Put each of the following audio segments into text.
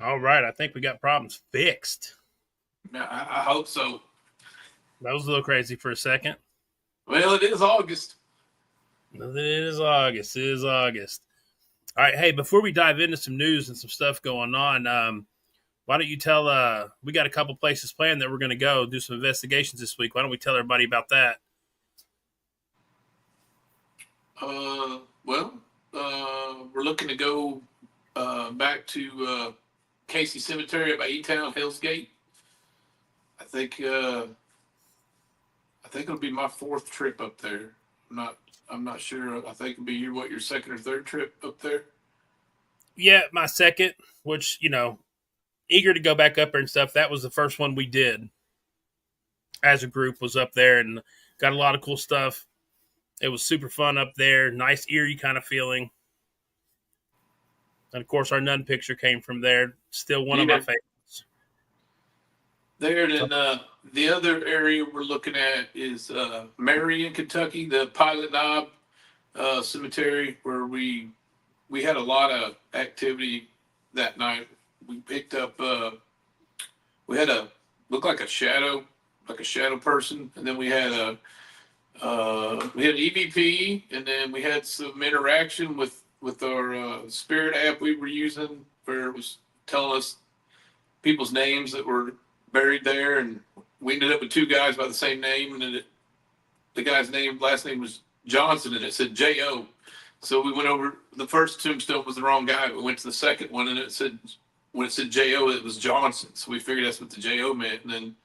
All right, I think we got problems fixed. I hope so. That was a little crazy for a second. Well, it is August. It is August. It is August. All right, hey, before we dive into some news and some stuff going on, why don't you tell? We got a couple places planned that we're going to go do some investigations this week. Why don't we tell everybody about that? Well, we're looking to go back to Casey Cemetery by E-Town, Hell's Gate. I think it'll be my fourth trip up there. I'm not sure. I think it'll be your second or third trip up there. Yeah, my second, which eager to go back up there and stuff. That was the first one we did as a group. Was up there and got a lot of cool stuff. It was super fun up there. Nice eerie kind of feeling. And of course, our nun picture came from there. Still one of my favorites. There, and the other area we're looking at is Marion, Kentucky, the Pilot Knob Cemetery, where we had a lot of activity that night. We picked up. We had a look like a shadow person, and then we had an EVP, and then we had some interaction with our spirit app we were using, where it was telling us people's names that were buried there, and we ended up with two guys by the same name, and then the guy's last name was Johnson, and it said J.O. So we went over, the first tombstone was the wrong guy. We went to the second one, and when it said J.O., it was Johnson. So we figured that's what the J.O. meant. And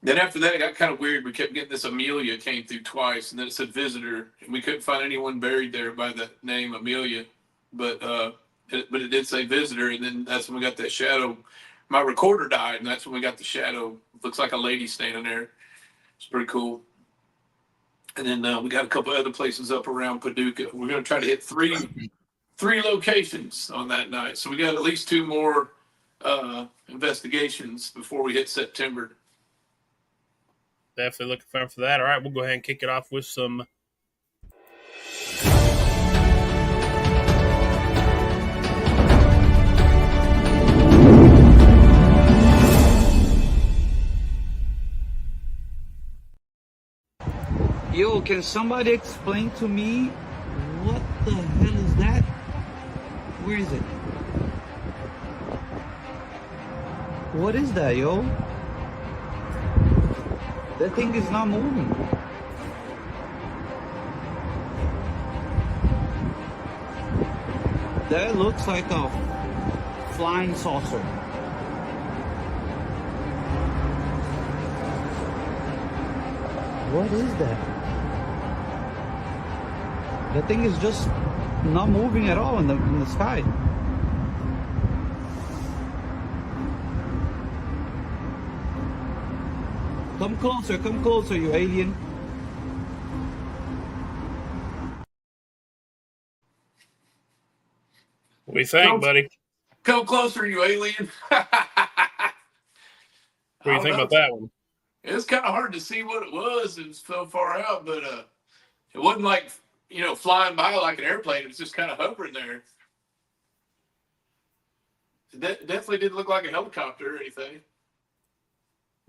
then after that, it got kind of weird. We kept getting this Amelia came through twice, and then it said visitor. And we couldn't find anyone buried there by that name, Amelia. But it did say visitor, and then that's when we got that shadow. My recorder died, and that's when we got the shadow. Looks like a lady standing there. It's pretty cool. And then we got a couple other places up around Paducah. We're going to try to hit three locations on that night. So we got at least two more investigations before we hit September. Definitely looking forward for that. All right, we'll go ahead and kick it off with some. Yo, can somebody explain to me what the hell is that? Where is it? What is that, yo? That thing is not moving. That looks like a flying saucer. What is that? That thing is just not moving at all in the sky. Come closer, you alien. What do you think, buddy? Come closer, you alien. What do you think about that one? It's kind of hard to see what it was. It was so far out, but it wasn't like, flying by like an airplane. It was just kind of hovering there. It definitely didn't look like a helicopter or anything.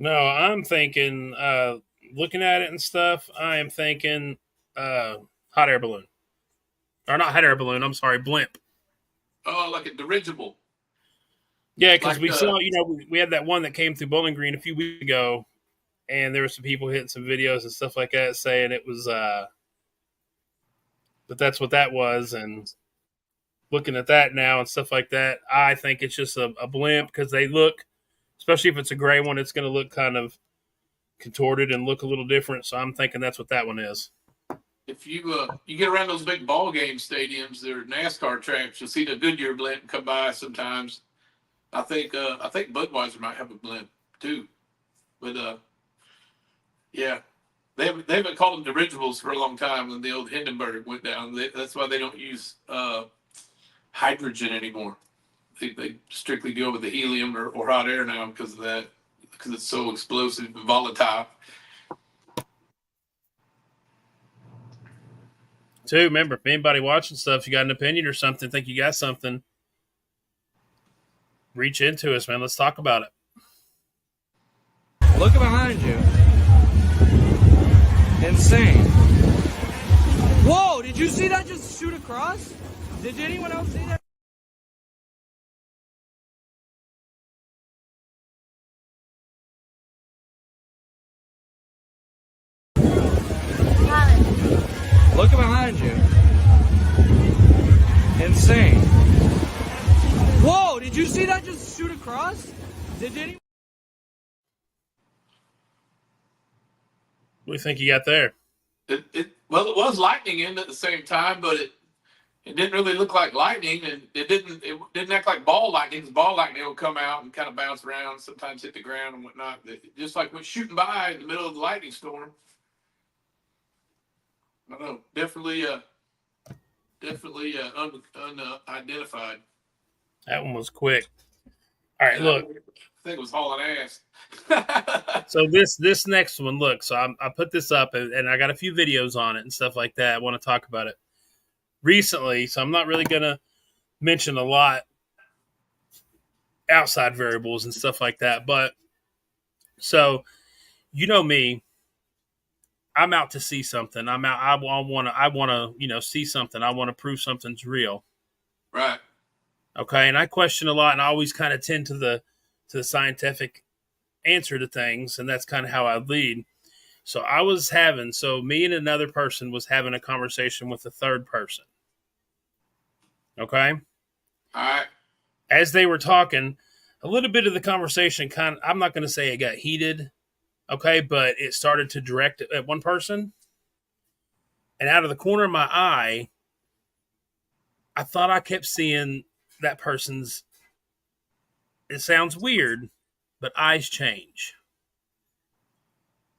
No, I'm thinking, looking at it and stuff, I am thinking hot air balloon. Or not hot air balloon, I'm sorry, blimp. Oh, like a dirigible. Yeah, because we saw, we had that one that came through Bowling Green a few weeks ago, and there were some people hitting some videos and stuff like that saying it was, but that's what that was. And looking at that now and stuff like that, I think it's just a blimp because they look, especially if it's a gray one, it's going to look kind of contorted and look a little different. So I'm thinking that's what that one is. If you get around those big ball game stadiums, they're NASCAR tracks. You'll see the Goodyear blimp come by sometimes. I think Budweiser might have a blimp too, but yeah, they haven't called them dirigibles for a long time. When the old Hindenburg went down, that's why they don't use hydrogen anymore. They strictly go with the helium or hot air now because of that, because it's so explosive and volatile. Too, remember, if anybody watching stuff, you got an opinion or something, think you got something, Reach into us, man. Let's talk about it. Look behind you. Insane. Whoa, did you see that just shoot across? Did anyone else see that? Look behind you. Insane. Whoa, did you see that just shoot across? Did anyone? What do you think you got there? Well, it was lightning in at the same time, but it didn't really look like lightning, and it didn't act like ball lightning. 'Cause ball lightning will come out and kind of bounce around, sometimes hit the ground and whatnot. It just like went shooting by in the middle of the lightning storm. I don't know, definitely unidentified. That one was quick. All right, look. I think it was hauling ass. So this next one, look. So I put this up, and I got a few videos on it and stuff like that. I want to talk about it recently, so I'm not really gonna mention a lot outside variables and stuff like that. But so you know me, I'm out to see something. I'm out. I want to see something. I want to prove something's real. Right. Okay, and I question a lot, and I always kind of tend to the scientific answer to things, and that's kind of how I lead. So me and another person was having a conversation with a third person. Okay? All right. As they were talking, a little bit of the conversation I'm not going to say it got heated, okay, but it started to direct at one person. And out of the corner of my eye, I thought I kept seeing that person's, it sounds weird, but eyes change.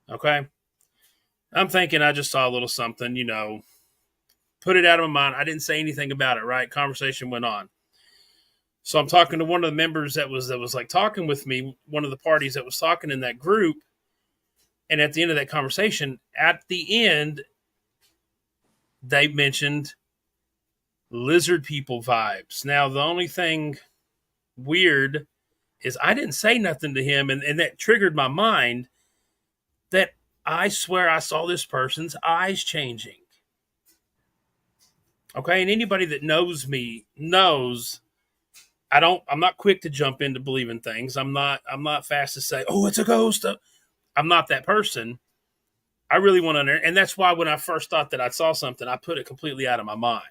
Okay? I'm thinking I just saw a little something, put it out of my mind. I didn't say anything about it, right? Conversation went on. So I'm talking to one of the members that was like talking with me, one of the parties that was talking in that group. And at the end of that conversation, at the end, they mentioned lizard people vibes. Now, the only thing weird is I didn't say nothing to him, and that triggered my mind that I swear I saw this person's eyes changing. Okay, and anybody that knows me knows I'm not quick to jump in to believe in things. I'm not fast to say, oh, it's a ghost. I'm not that person. I really want to, and that's why when I first thought that I saw something, I put it completely out of my mind.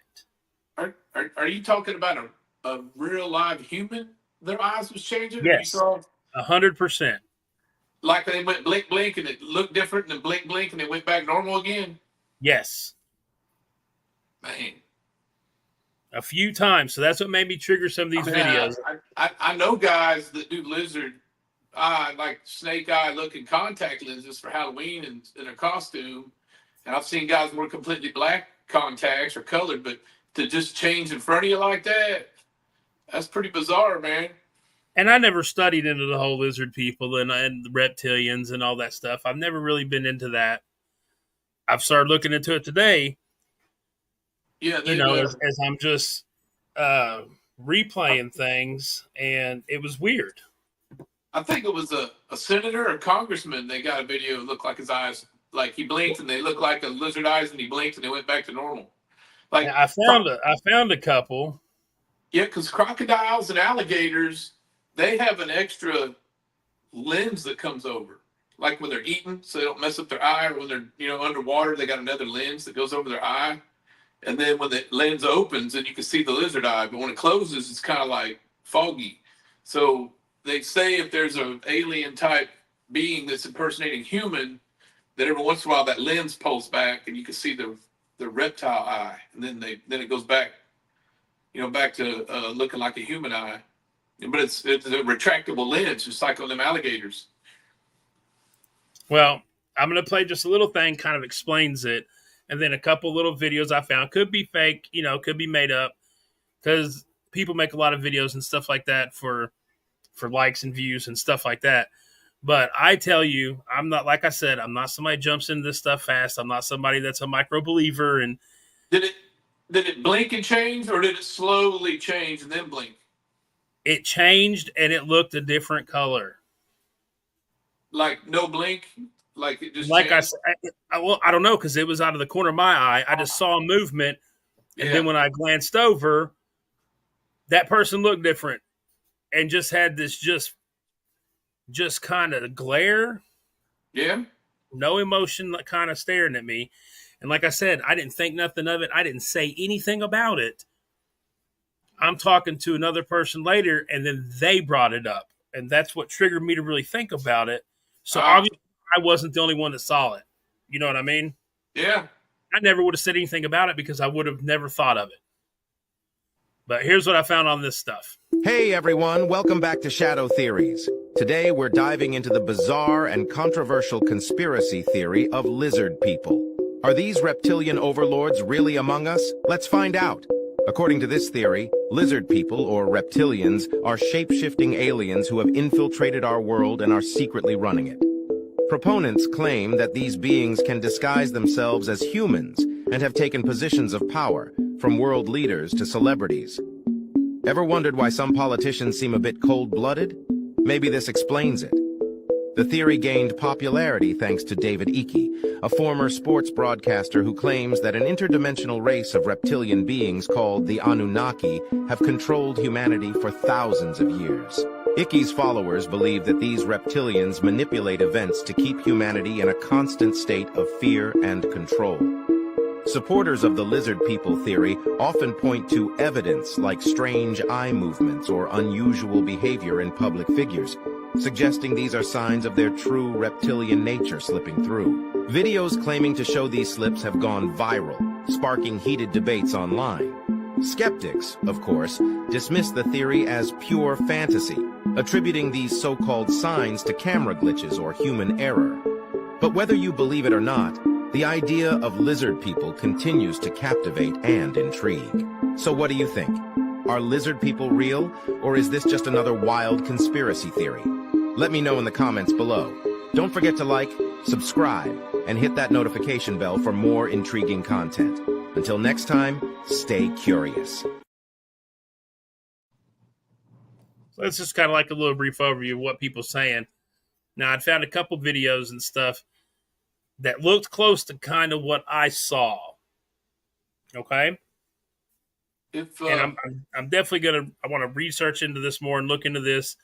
Are you talking about a real live human? Their eyes was changing. Yes, you saw 100%. Like they went blink, and it looked different, and then blink, and it went back normal again. Yes, man, a few times. So that's what made me trigger some of these videos. I know guys that do lizard eye, like snake eye looking contact lenses for Halloween in a costume, and I've seen guys wear completely black contacts or colored, but to just change in front of you like that's pretty bizarre, man. And I never studied into the whole lizard people and the reptilians and all that stuff. I've never really been into that. I've started looking into it today. Yeah, as I'm just replaying things, and it was weird. I think it was a senator or congressman. They got a video that looked like his eyes, like he blinked and they looked like a lizard eyes, and he blinked and they went back to normal. Like I found a couple. Yeah, because crocodiles and alligators, they have an extra lens that comes over, like when they're eating, so they don't mess up their eye, or when they're underwater, they got another lens that goes over their eye. And then when the lens opens, then you can see the lizard eye, but when it closes, it's kind of like foggy. So they say if there's an alien type being that's impersonating human, that every once in a while that lens pulls back and you can see the reptile eye, and then it goes back, back to looking like a human eye. But it's a retractable lens, just like on them alligators. Well, I'm going to play just a little thing, kind of explains it. And then a couple little videos I found could be fake, could be made up, because people make a lot of videos and stuff like that for likes and views and stuff like that. But I tell you, I'm not, like I said, I'm not somebody who jumps into this stuff fast. I'm not somebody that's a micro believer. And did it blink and change, or did it slowly change and then blink? it changed and it looked a different color. Like no blink, like it just Like changed? I don't know, because it was out of the corner of my eye. I just saw a movement, and then when I glanced over, that person looked different and just had this just kind of glare. Yeah. No emotion, kind of staring at me. And like I said, I didn't think nothing of it. I didn't say anything about it. I'm talking to another person later, and then they brought it up. And that's what triggered me to really think about it. So obviously, I wasn't the only one that saw it. You know what I mean? Yeah. I never would have said anything about it because I would have never thought of it. But here's what I found on this stuff. Hey everyone, welcome back to Shadow Theories. Today we're diving into the bizarre and controversial conspiracy theory of lizard people. Are these reptilian overlords really among us? Let's find out. According to this theory, lizard people, or reptilians, are shape-shifting aliens who have infiltrated our world and are secretly running it. Proponents claim that these beings can disguise themselves as humans and have taken positions of power, from world leaders to celebrities. Ever wondered why some politicians seem a bit cold-blooded? Maybe this explains it. The theory gained popularity thanks to David Icke, a former sports broadcaster who claims that an interdimensional race of reptilian beings called the Anunnaki have controlled humanity for thousands of years. Icke's followers believe that these reptilians manipulate events to keep humanity in a constant state of fear and control. Supporters of the lizard people theory often point to evidence like strange eye movements or unusual behavior in public figures, suggesting these are signs of their true reptilian nature slipping through. Videos claiming to show these slips have gone viral, sparking heated debates online. Skeptics, of course, dismiss the theory as pure fantasy, attributing these so-called signs to camera glitches or human error. But whether you believe it or not, the idea of lizard people continues to captivate and intrigue. So what do you think? Are lizard people real, or is this just another wild conspiracy theory? Let me know in the comments below. Don't forget to like, subscribe, and hit that notification bell for more intriguing content. Until next time, stay curious. So it's just kind of like a little brief overview of what people are saying. Now, I'd found a couple videos and stuff that looked close to kind of what I saw. Okay? And I'm definitely I want to research into this more and look into this.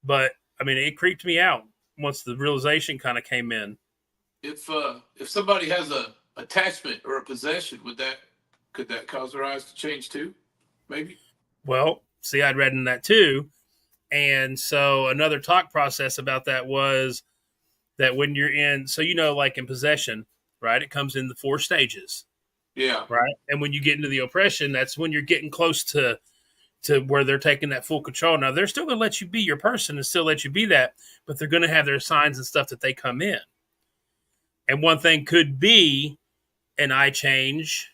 But, I mean, it creeped me out once the realization kind of came in. If somebody has a attachment or a possession, could that cause their eyes to change too? Maybe? Well, see, I'd read in that too. And so another talk process about that was that when you're in, so like in possession, right, it comes in the 4 stages. Yeah. Right. And when you get into the oppression, that's when you're getting close to where they're taking that full control. Now, they're still going to let you be your person and still let you be that, but they're going to have their signs and stuff that they come in. And one thing could be an eye change,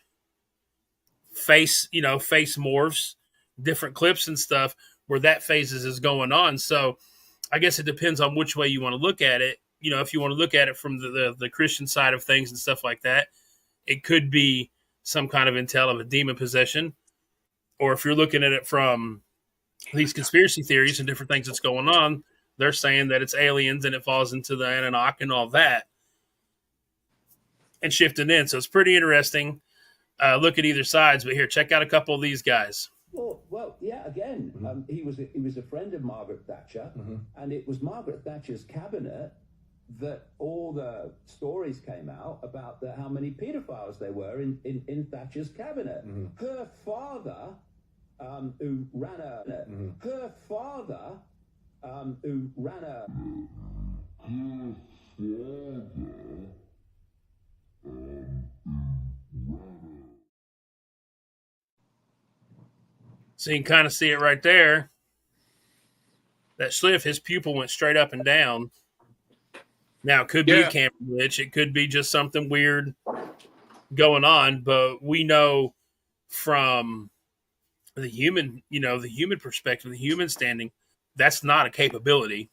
face morphs, different clips and stuff where that phases is going on. So I guess it depends on which way you want to look at it. If you want to look at it from the Christian side of things and stuff like that, it could be some kind of intel of a demon possession. Or if you're looking at it from these conspiracy theories and different things that's going on, they're saying that it's aliens and it falls into the Anunnaki and all that and shifting in. So it's pretty interesting. Look at either sides. But here, check out a couple of these guys. Well, yeah. Again, he was a friend of Margaret Thatcher, and it was Margaret Thatcher's cabinet that all the stories came out about how many paedophiles there were in Thatcher's cabinet. Her father, who ran a So you can kind of see it right there. That Sliff, his pupil went straight up and down. Now, it could be a camera glitch. It could be just something weird going on. But we know from the human, the human perspective, the human standing, that's not a capability.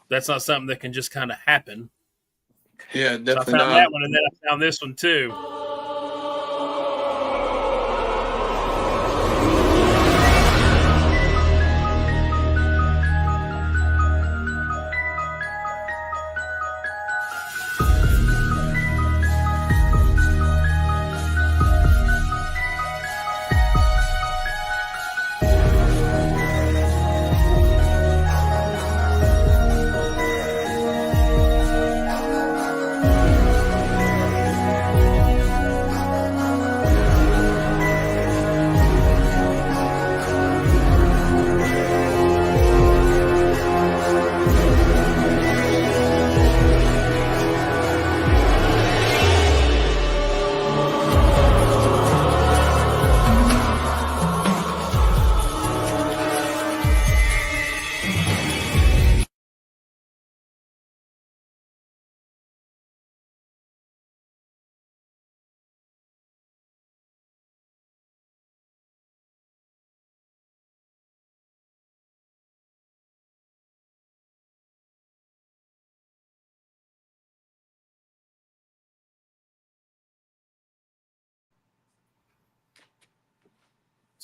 That's not something that can just kind of happen. Yeah, definitely. So I found that one, and then I found this one too.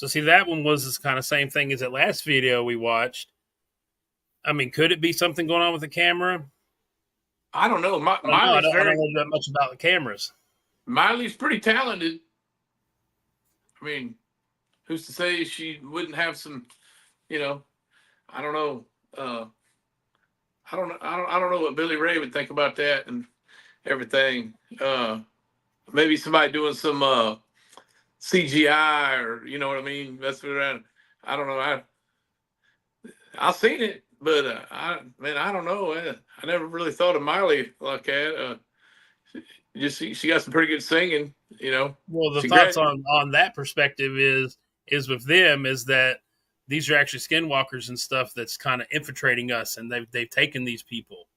So see, that one was this kind of same thing as that last video we watched. I mean, could it be something going on with the camera? I don't know. I don't know that much about the cameras. Miley's pretty talented. I mean, who's to say she wouldn't have some, you know, I don't know. I don't know what Billy Ray would think about that and everything. Maybe somebody doing some CGI, or you know what I mean. That's what I don't know. I've seen it, but I don't know. I never really thought of Miley like that. Just she got some pretty good singing, you know. Well, the thoughts on that perspective is with them is that these are actually skinwalkers and stuff that's kind of infiltrating us, and they've taken these people.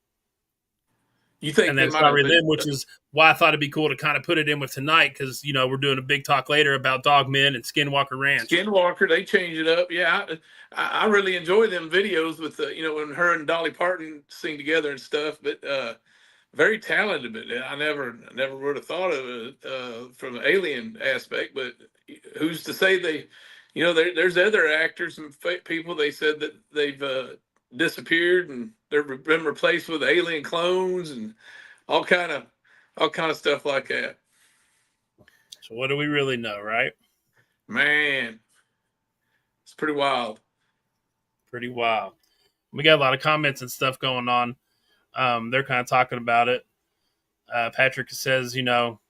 You think, and that's probably them, which is why I thought it'd be cool to kind of put it in with tonight, because you know we're doing a big talk later about Dogmen and Skinwalker Ranch. Skinwalker, they changed it up. Yeah, I really enjoy them videos with the, you know, when her and Dolly Parton sing together and stuff. But very talented. But I never would have thought of it from an alien aspect. But who's to say they, you know, there's other actors and people they said that they've disappeared and they've been replaced with alien clones and all kind of stuff like that. So what do we really know, right? Man, it's pretty wild. Pretty wild. We got a lot of comments and stuff going on. They're kind of talking about it. Patrick says, you know,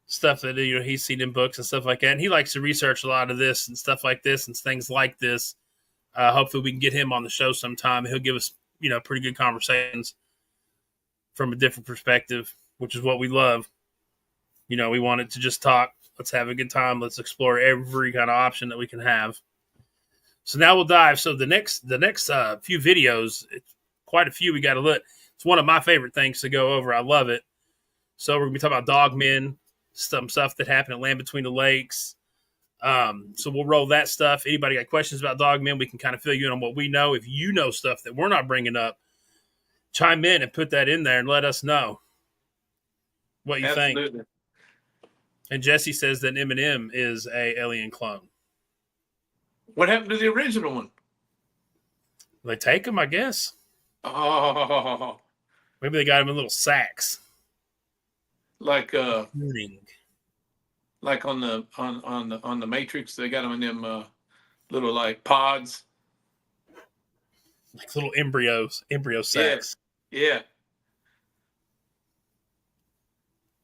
stuff that, you know, he's seen in books and stuff like that. And he likes to research a lot of this and stuff like this and things like this. Hopefully we can get him on the show sometime. He'll give us, you know, pretty good conversations from a different perspective, which is what we love. You know, we want it to just talk. Let's have a good time. Let's explore every kind of option that we can have. So now we'll dive. So the next few videos, it's quite a few we got to look. It's one of my favorite things to go over. I love it. So we're going to be talking about Dogmen, some stuff that happened at Land Between the Lakes. So we'll roll that stuff. Anybody got questions about Dogmen, we can kind of fill you in on what we know. If you know stuff that we're not bringing up, chime in and put that in there and let us know what you think. And Jesse says that Eminem is a alien clone. What happened to the original one? They take him, I guess. Oh, Maybe they got him in little sacks. like Ring. like on the Matrix, they got them in them little like pods, Like little embryo sacks. Yeah.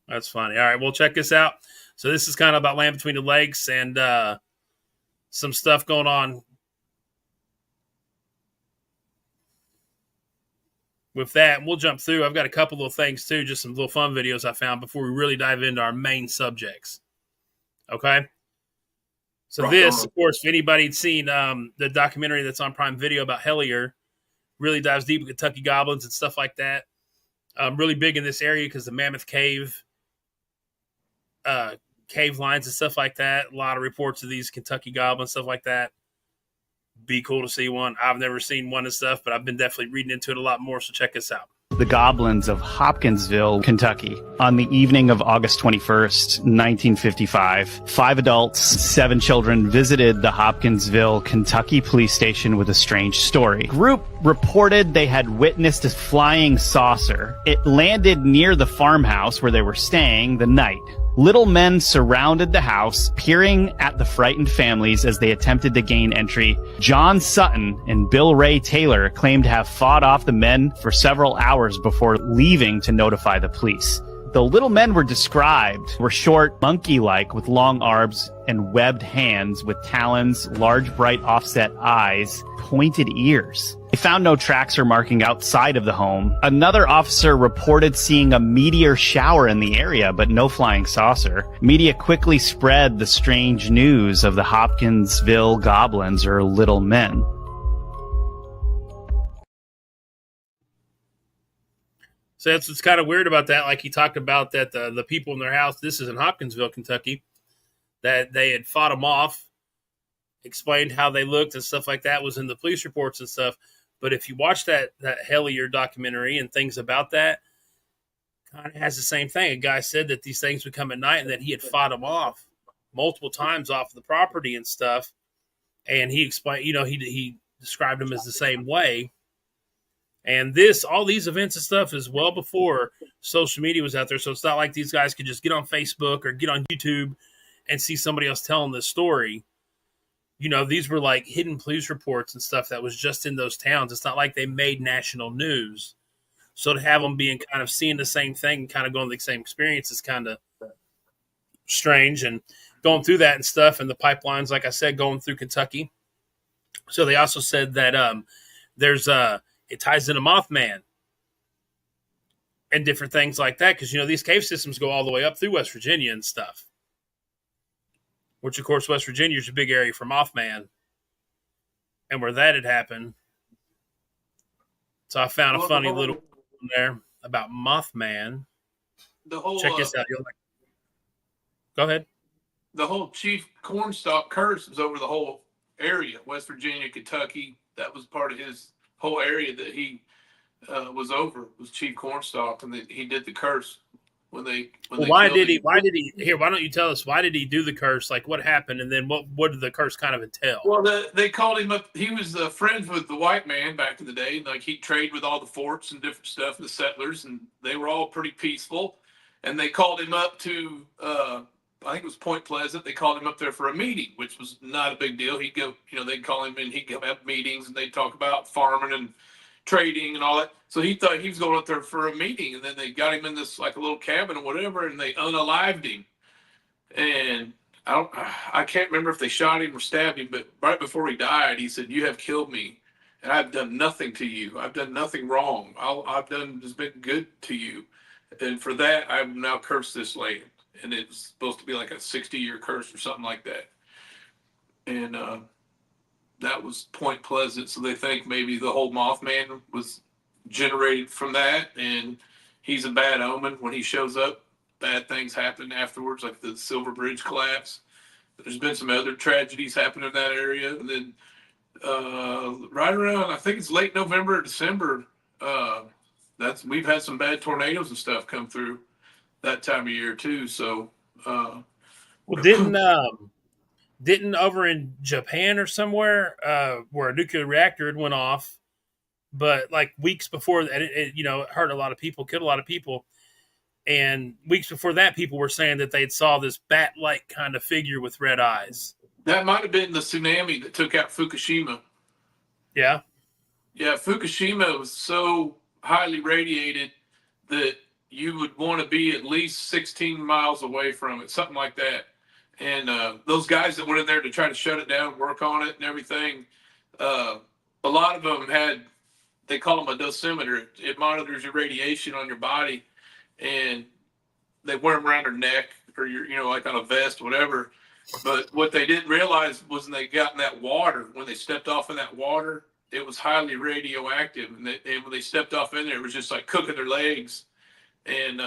That's funny. All right, well, check this out. So this is kind of about Land Between the Lakes and some stuff going on with that. And we'll jump through. I've got a couple little things too, just some little fun videos I found before we really dive into our main subjects. Okay? So Rock this, on. of course, if anybody'd seen the documentary that's on Prime Video about Hellier, really dives deep with Kentucky goblins and stuff like that. Really big in this area because the Mammoth Cave lines and stuff like that. A lot of reports of these Kentucky goblins, stuff like that. Be cool to see one. I've never seen one and stuff, but I've been definitely reading into it a lot more, so check this out. The goblins of Hopkinsville, Kentucky. On the evening of August 21st, 1955, 5 adults, 7 children visited the Hopkinsville, Kentucky police station with a strange story. Group reported they had witnessed a flying saucer. It landed near the farmhouse where they were staying the night. Little men surrounded the house, peering at the frightened families as they attempted to gain entry. John Sutton and Bill Ray Taylor claimed to have fought off the men for several hours before leaving to notify the police. The little men were described were short, monkey-like, with long arms and webbed hands with talons, large, bright offset eyes, pointed ears. They found no tracks or marking outside of the home. Another officer reported seeing a meteor shower in the area, but no flying saucer. Media quickly spread the strange news of the Hopkinsville goblins, or little men. So that's what's kind of weird about that. Like he talked about that the people in their house, this is in Hopkinsville, Kentucky, that they had fought them off, explained how they looked and stuff like that was in the police reports and stuff. But if you watch that Hellier documentary and things about that, kind of has the same thing. A guy said that these things would come at night and that he had fought them off multiple times off the property and stuff. And he explained, he described them as the same way. And all these events and stuff is well before social media was out there. So it's not like these guys could just get on Facebook or get on YouTube and see somebody else telling this story. These were like hidden police reports and stuff that was just in those towns. It's not like they made national news. So to have them being kind of seeing the same thing and kind of going through the same experience is kind of strange. And going through that and stuff, and the pipelines, like I said, going through Kentucky. So they also said that there's it ties into Mothman and different things like that, because these cave systems go all the way up through West Virginia and stuff. Which, of course, West Virginia is a big area for Mothman, and where that had happened. So I found a funny little one there about Mothman. The whole check this out. Go ahead. The whole Chief Cornstalk curse was over the whole area, West Virginia, Kentucky. That was part of his whole area that he was over, was Chief Cornstalk, and he did the curse when they. Why did he? Why don't you tell us? Why did he do the curse? Like, what happened, and then what did the curse kind of entail? Well, they called him up. He was friends with the white man back in the day. Like, he'd trade with all the forts and different stuff, the settlers, and they were all pretty peaceful. And they called him up to. I think it was Point Pleasant. They called him up there for a meeting, which was not a big deal. He'd go, they'd call him in. He'd go have meetings, and they'd talk about farming and trading and all that. So he thought he was going up there for a meeting, and then they got him in this like a little cabin or whatever, and they unalived him. And I can't remember if they shot him or stabbed him, but right before he died, he said, "You have killed me, and I've done nothing to you. I've done nothing wrong. I've done has been good to you, and for that I've now cursed this land." And it's supposed to be like a 60-year curse or something like that. And that was Point Pleasant. So they think maybe the whole Mothman was generated from that. And he's a bad omen. When he shows up, bad things happen afterwards, like the Silver Bridge collapse. There's been some other tragedies happen in that area. And then right around, I think it's late November or December, we've had some bad tornadoes and stuff come through that time of year too. So didn't over in Japan or somewhere where a nuclear reactor had went off, but like weeks before that, it hurt a lot of people, killed a lot of people, and weeks before that, people were saying that they'd saw this bat-like kind of figure with red eyes. That might have been the tsunami that took out Fukushima. Yeah, Fukushima was so highly radiated that you would want to be at least 16 miles away from it, something like that. And those guys that went in there to try to shut it down, work on it and everything, a lot of them they call them a dosimeter. It monitors your radiation on your body, and they wear them around their neck or like on a vest, whatever. But what they didn't realize was when they got in that water, when they stepped off in that water, it was highly radioactive. And when they stepped off in there, it was just like cooking their legs. And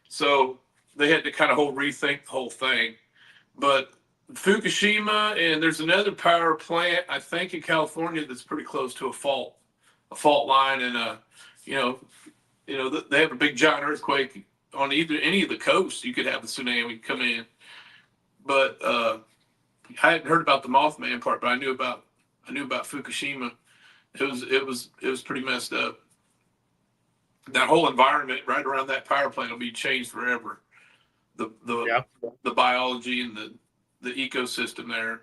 so they had to kind of rethink the whole thing. But Fukushima, and there's another power plant, I think, in California that's pretty close to a fault line. And, they have a big giant earthquake on any of the coasts. You could have a tsunami come in. But I hadn't heard about the Mothman part, but I knew about Fukushima. It was pretty messed up. That whole environment right around that power plant will be changed forever. The biology and the ecosystem there.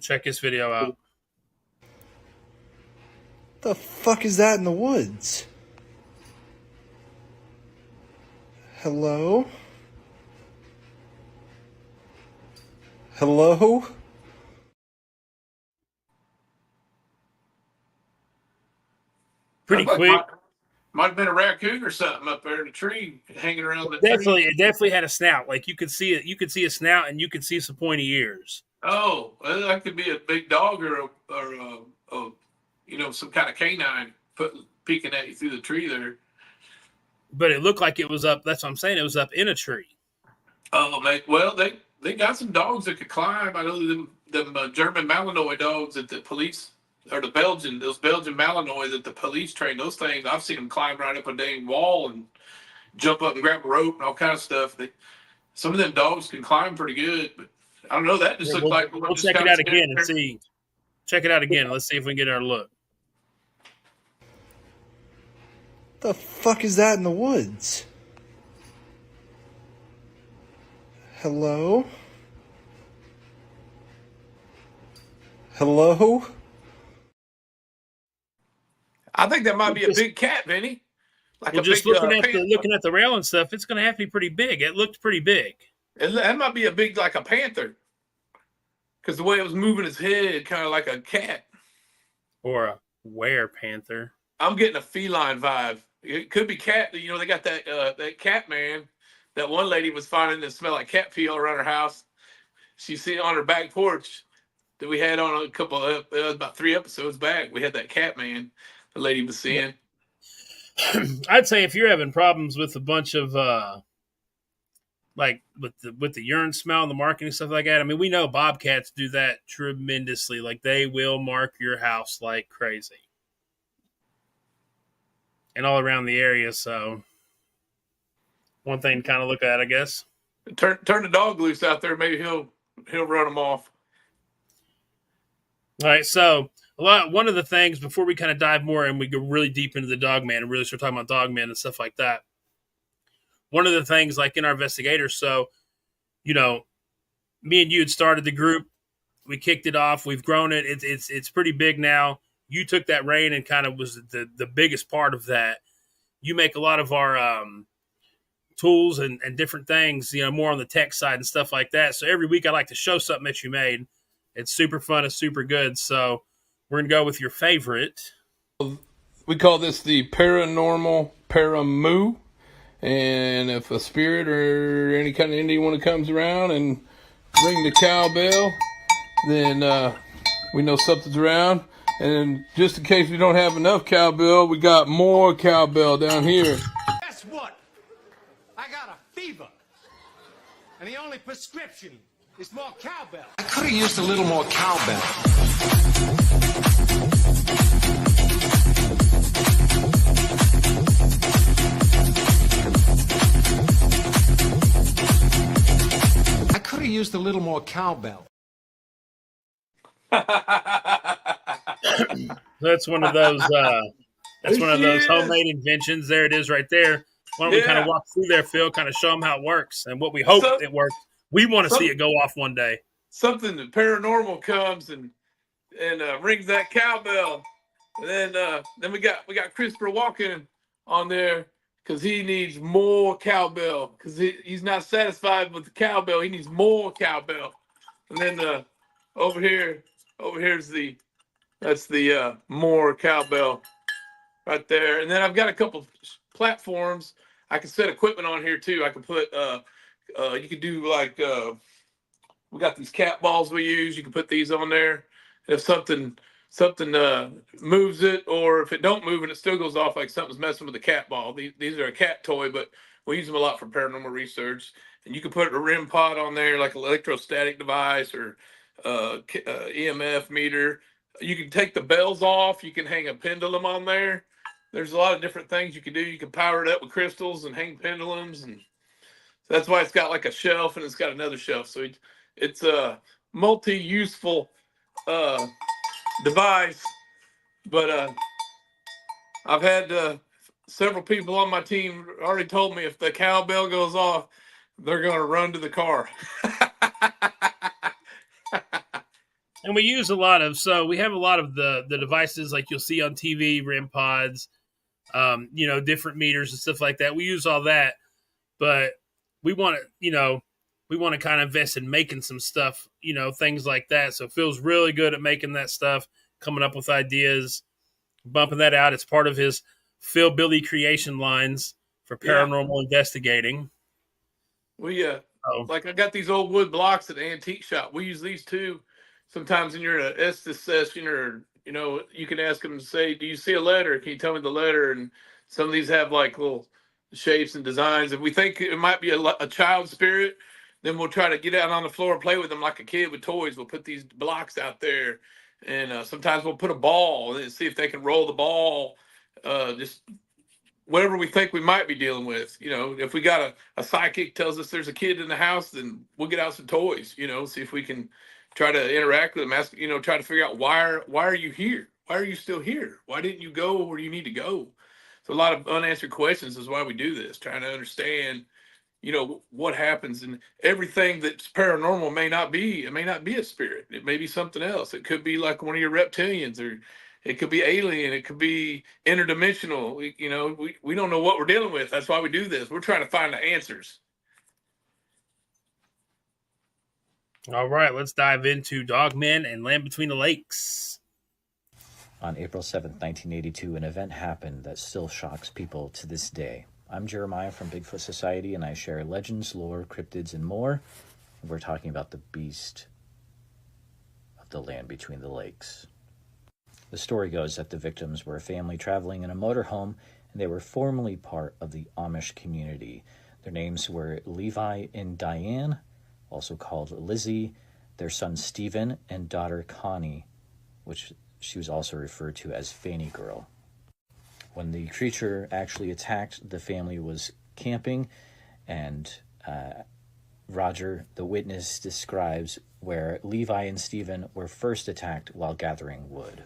Check this video out. The fuck is that in the woods? Hello? Hello? Pretty quick. Might have been a raccoon or something up there in a tree hanging around the tree. It tree. Definitely had a snout. Like you could see it. You could see a snout, and you could see some pointy ears. Oh, well, that could be a big dog or some kind of canine peeking at you through the tree there. But it looked like it was up. That's what I'm saying. It was up in a tree. Oh, they got some dogs that could climb. I know them German Malinois dogs that the police. Or those Belgian Malinois that the police train, those things, I've seen them climb right up a dang wall and jump up and grab a rope and all kind of stuff. Some of them dogs can climb pretty good, but I don't know. That just Yeah, looked like we'll check it out again and see. Check it out again. Let's see if we can get our look. The fuck is that in the woods? Hello? Hello? I think that might be a big cat, Vinny. Like Well, a just big, looking at the rail and stuff, it's going to have to be pretty big. It looked pretty big. that might be a big, like a panther. Because the way it was moving his head, kind of like a cat. Or a werepanther. I'm getting a feline vibe. It could be cat. You know, they got that cat man. That one lady was finding it smell like cat pee all around her house. She seen on her back porch that we had on a couple of, about 3 episodes back. We had that cat man the lady was seeing. I'd say if you're having problems with a bunch of like with the urine smell and the marking and stuff like that, I mean, we know bobcats do that tremendously. Like they will mark your house like crazy. And all around the area, so one thing to kind of look at, I guess. Turn the dog loose out there, maybe he'll run them off. All right, so one of the things before we kind of dive more and we go really deep into the dog man and really start talking about dog man and stuff like that. One of the things, like in our investigators, so you know, me and you had started the group, we kicked it off, we've grown it, it's pretty big now. You took that reign and kind of was the biggest part of that. You make a lot of our tools and different things, you know, more on the tech side and stuff like that. So every week I like to show something that you made. It's super fun. It's super good. So we're going to go with your favorite. We call this the paranormal paramoo. And if a spirit or any kind of anyone comes around and ring the cowbell, then we know something's around. And just in case we don't have enough cowbell, we got more cowbell down here. Guess what? I got a fever. And the only prescription is more cowbell. I could have used a little more cowbell. I could have used a little more cowbell. That's one of those. That's one of those homemade inventions. There it is, right there. Why don't we kind of walk through there, Phil? Kind of show them how it works and what we hope it works. We want to see it go off one day. Something that paranormal comes and rings that cowbell, and then we got Christopher Walken on there because he needs more cowbell because he's not satisfied with the cowbell. He needs more cowbell, and then over here's that's the more cowbell right there. And then I've got a couple platforms. I can set equipment on here too. I can put you could do like we got these cat balls we use. You can put these on there. And if something moves it, or if it don't move and it still goes off like something's messing with the cat ball. These are a cat toy, but we use them a lot for paranormal research. And you can put a REM pod on there, like an electrostatic device or EMF meter. You can take the bells off. You can hang a pendulum on there. There's a lot of different things you can do. You can power it up with crystals and hang pendulums, and so that's why it's got like a shelf and it's got another shelf. So it's a multi-useful device. But I've had several people on my team already told me if the cowbell goes off, they're going to run to the car. And we use we have a lot of the devices like you'll see on TV, REM pods, different meters and stuff like that. We use all that, but we want to kind of invest in making some stuff, things like that. So Phil's really good at making that stuff, coming up with ideas, bumping that out. It's part of his Phil Billy creation lines for paranormal investigating. We like I got these old wood blocks at the antique shop. We use these too. Sometimes when you're in an Estes session or, you can ask them to say, do you see a letter? Can you tell me the letter? And some of these have like little shapes and designs. If we think it might be a child spirit, then we'll try to get out on the floor and play with them like a kid with toys. We'll put these blocks out there. And sometimes we'll put a ball and see if they can roll the ball. Just whatever we think we might be dealing with. If we got a psychic tells us there's a kid in the house, then we'll get out some toys, see if we can try to interact with them, ask, try to figure out why are you here? Why are you still here? Why didn't you go where you need to go? So a lot of unanswered questions is why we do this, trying to understand, what happens. And everything that's paranormal may not be a spirit. It may be something else. It could be like one of your reptilians, or it could be alien. It could be interdimensional. We don't know what we're dealing with. That's why we do this. We're trying to find the answers. All right, let's dive into Dogmen and Land Between the Lakes. On April 7th, 1982, an event happened that still shocks people to this day. I'm Jeremiah from Bigfoot Society, and I share legends, lore, cryptids, and more. We're talking about the beast of the land between the lakes. The story goes that the victims were a family traveling in a motorhome, and they were formerly part of the Amish community. Their names were Levi and Diane, also called Lizzie, their son Stephen, and daughter Connie, which she was also referred to as Fanny Girl. When the creature actually attacked, the family was camping, and Roger, the witness, describes where Levi and Stephen were first attacked while gathering wood.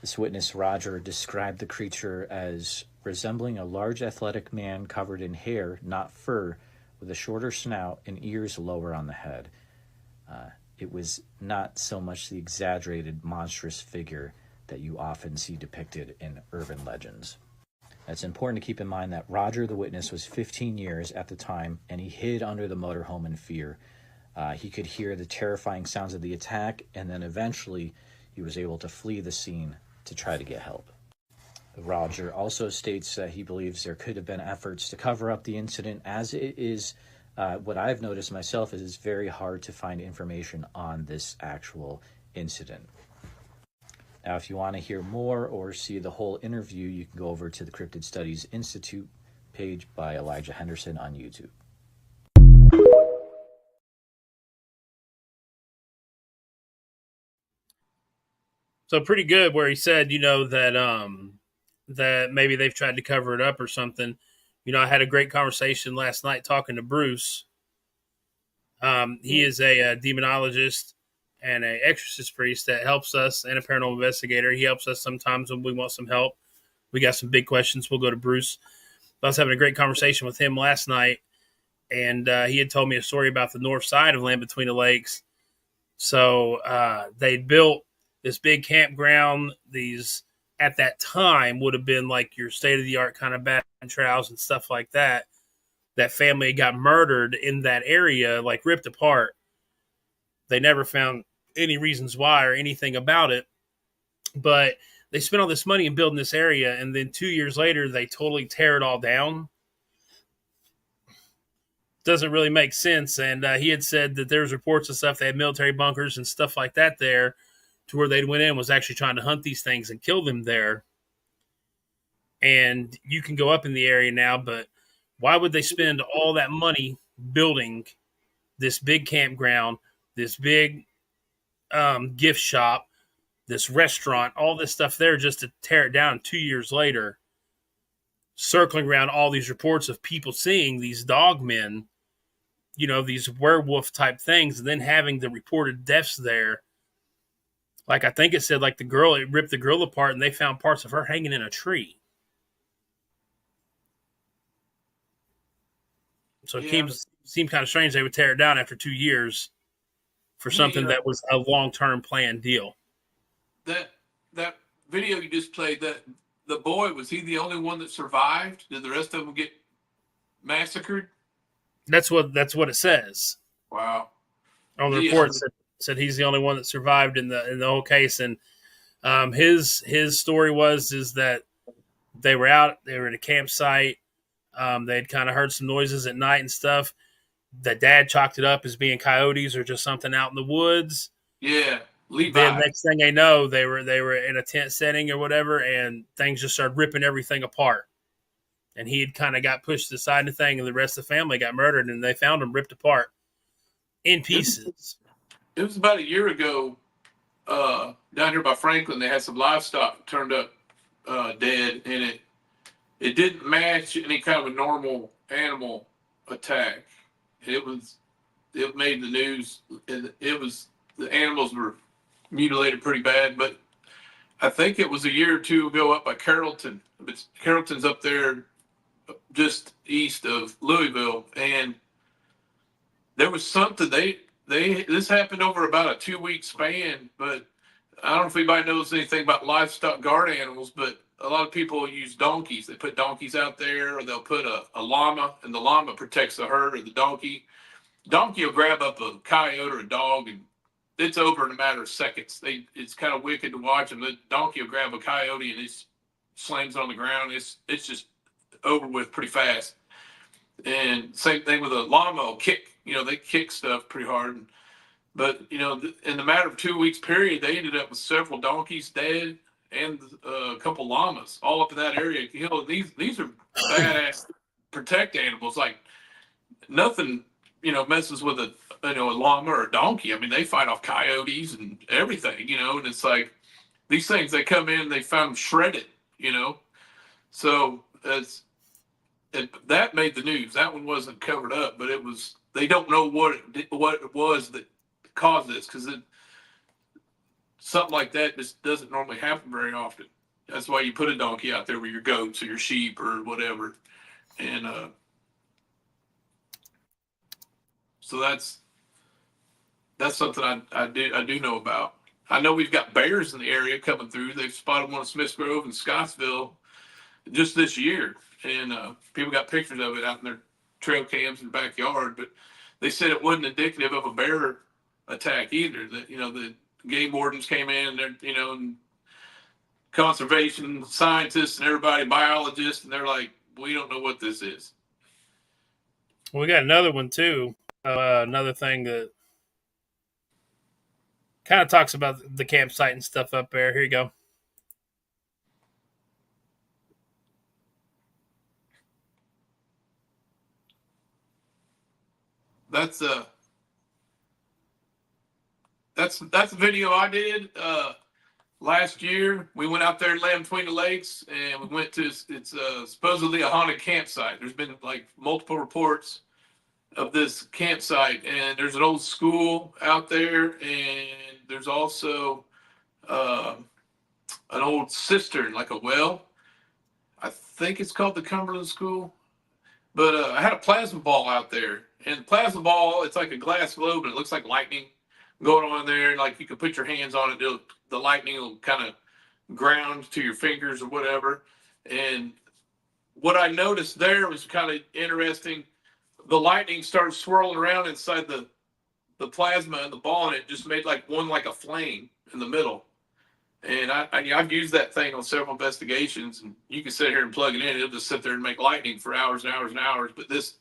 This witness, Roger, described the creature as resembling a large athletic man covered in hair, not fur, with a shorter snout and ears lower on the head. It was not so much the exaggerated, monstrous figure that you often see depicted in urban legends. It's important to keep in mind that Roger, the witness, was 15 years at the time, and he hid under the motorhome in fear. He could hear the terrifying sounds of the attack, and then eventually he was able to flee the scene to try to get help. Roger also states that he believes there could have been efforts to cover up the incident, as it is what I've noticed myself is it's very hard to find information on this actual incident. Now, if you want to hear more or see the whole interview, you can go over to the Cryptid Studies Institute page by Elijah Henderson on YouTube. So pretty good where he said, that maybe they've tried to cover it up or something. I had a great conversation last night talking to Bruce. He is a demonologist and an exorcist priest that helps us, and a paranormal investigator. He helps us sometimes when we want some help. We got some big questions, we'll go to Bruce. I was having a great conversation with him last night, and he had told me a story about the north side of Land Between the Lakes. So they'd built this big campground. These, at that time, would have been like your state-of-the-art kind of bat and trowels and stuff like that. That family got murdered in that area, like ripped apart. They never found any reasons why or anything about it. But they spent all this money in building this area, and then 2 years later, they totally tear it all down. Doesn't really make sense. And he had said that there's reports of stuff. They had military bunkers and stuff like that there, to where they went in, was actually trying to hunt these things and kill them there. And you can go up in the area now, but why would they spend all that money building this big campground, this big gift shop, this restaurant, all this stuff there, just to tear it down 2 years later, circling around all these reports of people seeing these dog men, these werewolf type things, and then having the reported deaths there. Like, I think it said, like, it ripped the girl apart, and they found parts of her hanging in a tree. So it seemed kind of strange they would tear it down after 2 years for something that was a long-term planned deal. That video you just played, that the boy, was he the only one that survived? Did the rest of them get massacred? That's what it says. Wow. On the report, said he's the only one that survived in the whole case. And his story is that they were at a campsite. They'd kind of heard some noises at night and stuff. The dad chalked it up as being coyotes or just something out in the woods. Yeah. Levi. Then next thing they know, they were in a tent setting or whatever, and things just started ripping everything apart. And he had kind of got pushed aside the thing, and the rest of the family got murdered, and they found him ripped apart in pieces. It was about a year ago down here by Franklin. They had some livestock turned up dead, and it didn't match any kind of a normal animal attack. It made the news. The animals were mutilated pretty bad, but I think it was a year or two ago up by Carrollton. But Carrollton's up there just east of Louisville, and there was something this happened over about a 2-week span, but I don't know if anybody knows anything about livestock guard animals, but a lot of people use donkeys. They put donkeys out there, or they'll put a llama, and the llama protects the herd or the donkey. Donkey will grab up a coyote or a dog, and it's over in a matter of seconds. It's kind of wicked to watch them. The donkey will grab a coyote and it slams it on the ground. It's just over with pretty fast. And same thing with a llama will kick. They kick stuff pretty hard. But in the matter of 2 weeks period, they ended up with several donkeys dead and a couple llamas all up in that area. These are badass protect animals. Like nothing, messes with a llama or a donkey. I mean, they fight off coyotes and everything, and it's like these things, they come in, they found them shredded, so that made the news. That one wasn't covered up, but they don't know what it was that caused this, because something like that just doesn't normally happen very often. That's why you put a donkey out there with your goats or your sheep or whatever. And so that's something I do know about. I know we've got bears in the area coming through. They've spotted one in Smiths Grove and Scottsville just this year, and people got pictures of it out in their trail cams in the backyard. But they said it wasn't indicative of a bear attack either. That the game wardens came in, and conservation scientists and everybody, biologists, and they're like, we don't know what this is. Well, we got another one too. Another thing that kind of talks about the campsite and stuff up there. Here you go. That's a video I did last year. We went out there and lay between the lakes, and we went to it's supposedly a haunted campsite. There's been like multiple reports of this campsite, and there's an old school out there, and there's also an old cistern, like a well. I think it's called the Cumberland School. But I had a plasma ball out there, and the plasma ball, it's like a glass globe, and it looks like lightning going on there. Like you can put your hands on it, the lightning will kind of ground to your fingers or whatever. And what I noticed there was kind of interesting. The lightning started swirling around inside the plasma and the ball, and it just made like a flame in the middle. And I've used that thing on several investigations, and you can sit here and plug it in. It'll just sit there and make lightning for hours and hours and hours. But this,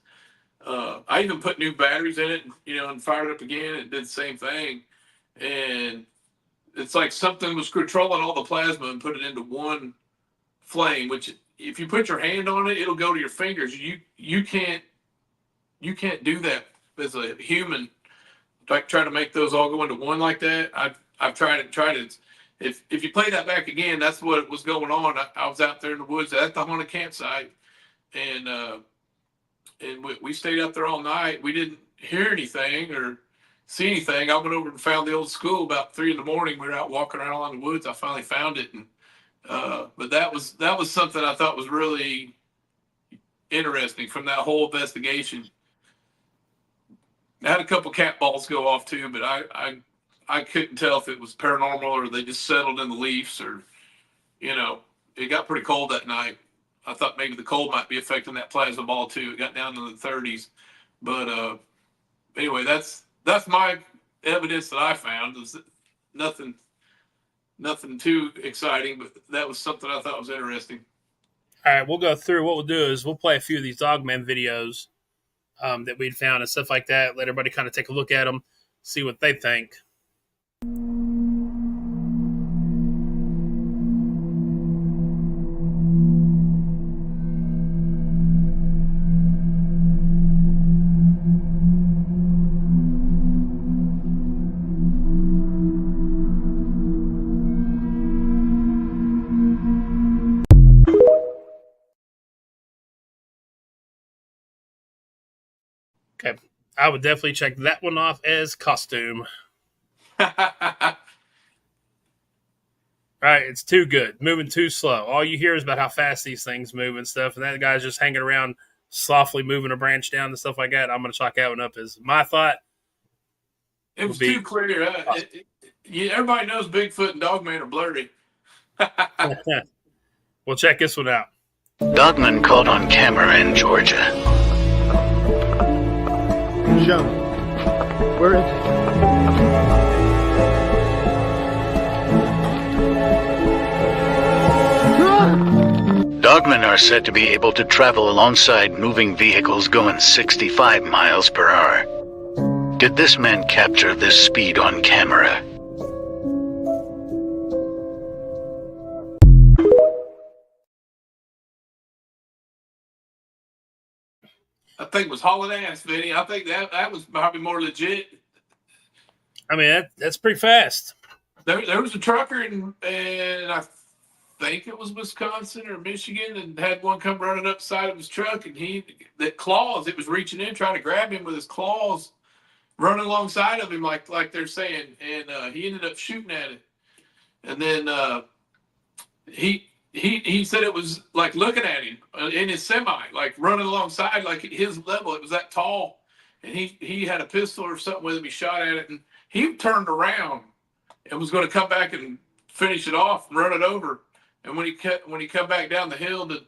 I even put new batteries in it, and fired it up again. It did the same thing. And it's like something was controlling all the plasma and put it into one flame, which if you put your hand on it, it'll go to your fingers. You can't do that as a human, like try to make those all go into one like that. I've tried it. If you play that back again, that's what was going on. I was out there in the woods at the haunted campsite, and we stayed up there all night. We didn't hear anything or see anything. I went over and found the old school about 3 a.m. We were out walking around in the woods. I finally found it, and but that was something I thought was really interesting from that whole investigation. I had a couple cat balls go off too, but I couldn't tell if it was paranormal or they just settled in the leaves, or, it got pretty cold that night. I thought maybe the cold might be affecting that plasma ball too. It got down to the 30s. But anyway, that's my evidence that I found. Is nothing too exciting, but that was something I thought was interesting. All right, we'll go through. What we'll do is we'll play a few of these Dogman videos that we'd found and stuff like that. Let everybody kind of take a look at them, see what they think. I would definitely check that one off as costume. All right, it's too good. Moving too slow. All you hear is about how fast these things move and stuff, and that guy's just hanging around softly moving a branch down and stuff like that. I'm going to chalk that one up as my thought. It was too clear. Everybody knows Bigfoot and Dogman are blurry. Well, check this one out. Dogman caught on camera in Georgia. Show me. Where is it? Dogmen are said to be able to travel alongside moving vehicles going 65 miles per hour. Did this man capture this speed on camera? I think it was Haul Ass, Vinny. I think that was probably more legit. I mean, that's pretty fast. There was a trucker and I think it was Wisconsin or Michigan, and had one come running up the side of his truck, and it was reaching in trying to grab him with his claws, running alongside of him like they're saying, and he ended up shooting at it. And then he said it was like looking at him in his semi, like running alongside, like at his level. It was that tall, and he had a pistol or something with him. He shot at it, and he turned around and was going to come back and finish it off and run it over. And when he come back down the hill to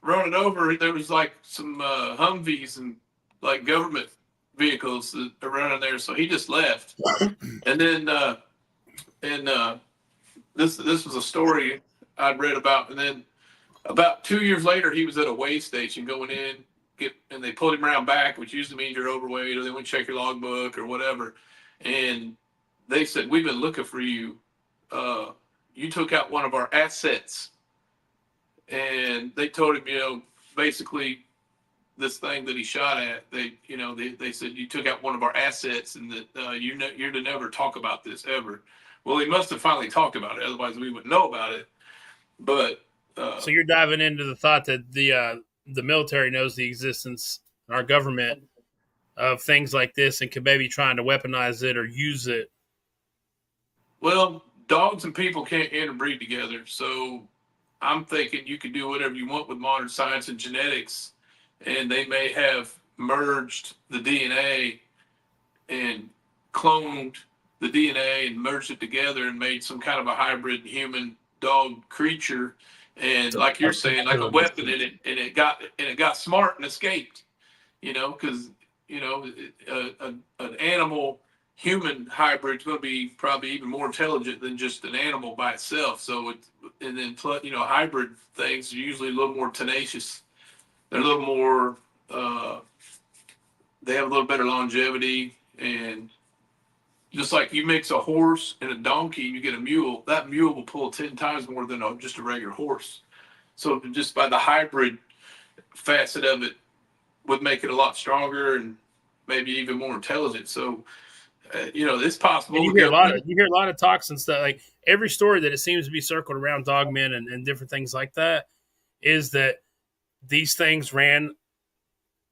run it over, there was like some Humvees and like government vehicles that are running there. So he just left. And then this was a story I'd read about. And then about 2 years later, he was at a weigh station going in, and they pulled him around back, which usually means you're overweight, or they went check your logbook or whatever. And they said, "We've been looking for you. You took out one of our assets." And they told him, basically this thing that he shot at, they said, "You took out one of our assets, and that you're to never talk about this ever." Well, he must have finally talked about it. Otherwise we wouldn't know about it. But so you're diving into the thought that the military knows the existence, our government, of things like this, and could maybe trying to weaponize it or use it. Well, dogs and people can't interbreed together. So I'm thinking you can do whatever you want with modern science and genetics, and they may have merged the DNA and cloned the DNA and merged it together and made some kind of a hybrid human dog creature. And like you're saying, like a weapon in it, and it got smart and escaped, because, an animal human hybrid is going to be probably even more intelligent than just an animal by itself. So hybrid things are usually a little more tenacious. They're a little more, they have a little better longevity. And just like you mix a horse and a donkey, you get a mule, that mule will pull 10 times more than just a regular horse. So just by the hybrid facet of it would make it a lot stronger and maybe even more intelligent. So, it's possible. You hear a lot of talks and stuff. Like every story that it seems to be circled around dogmen and different things like that is that these things ran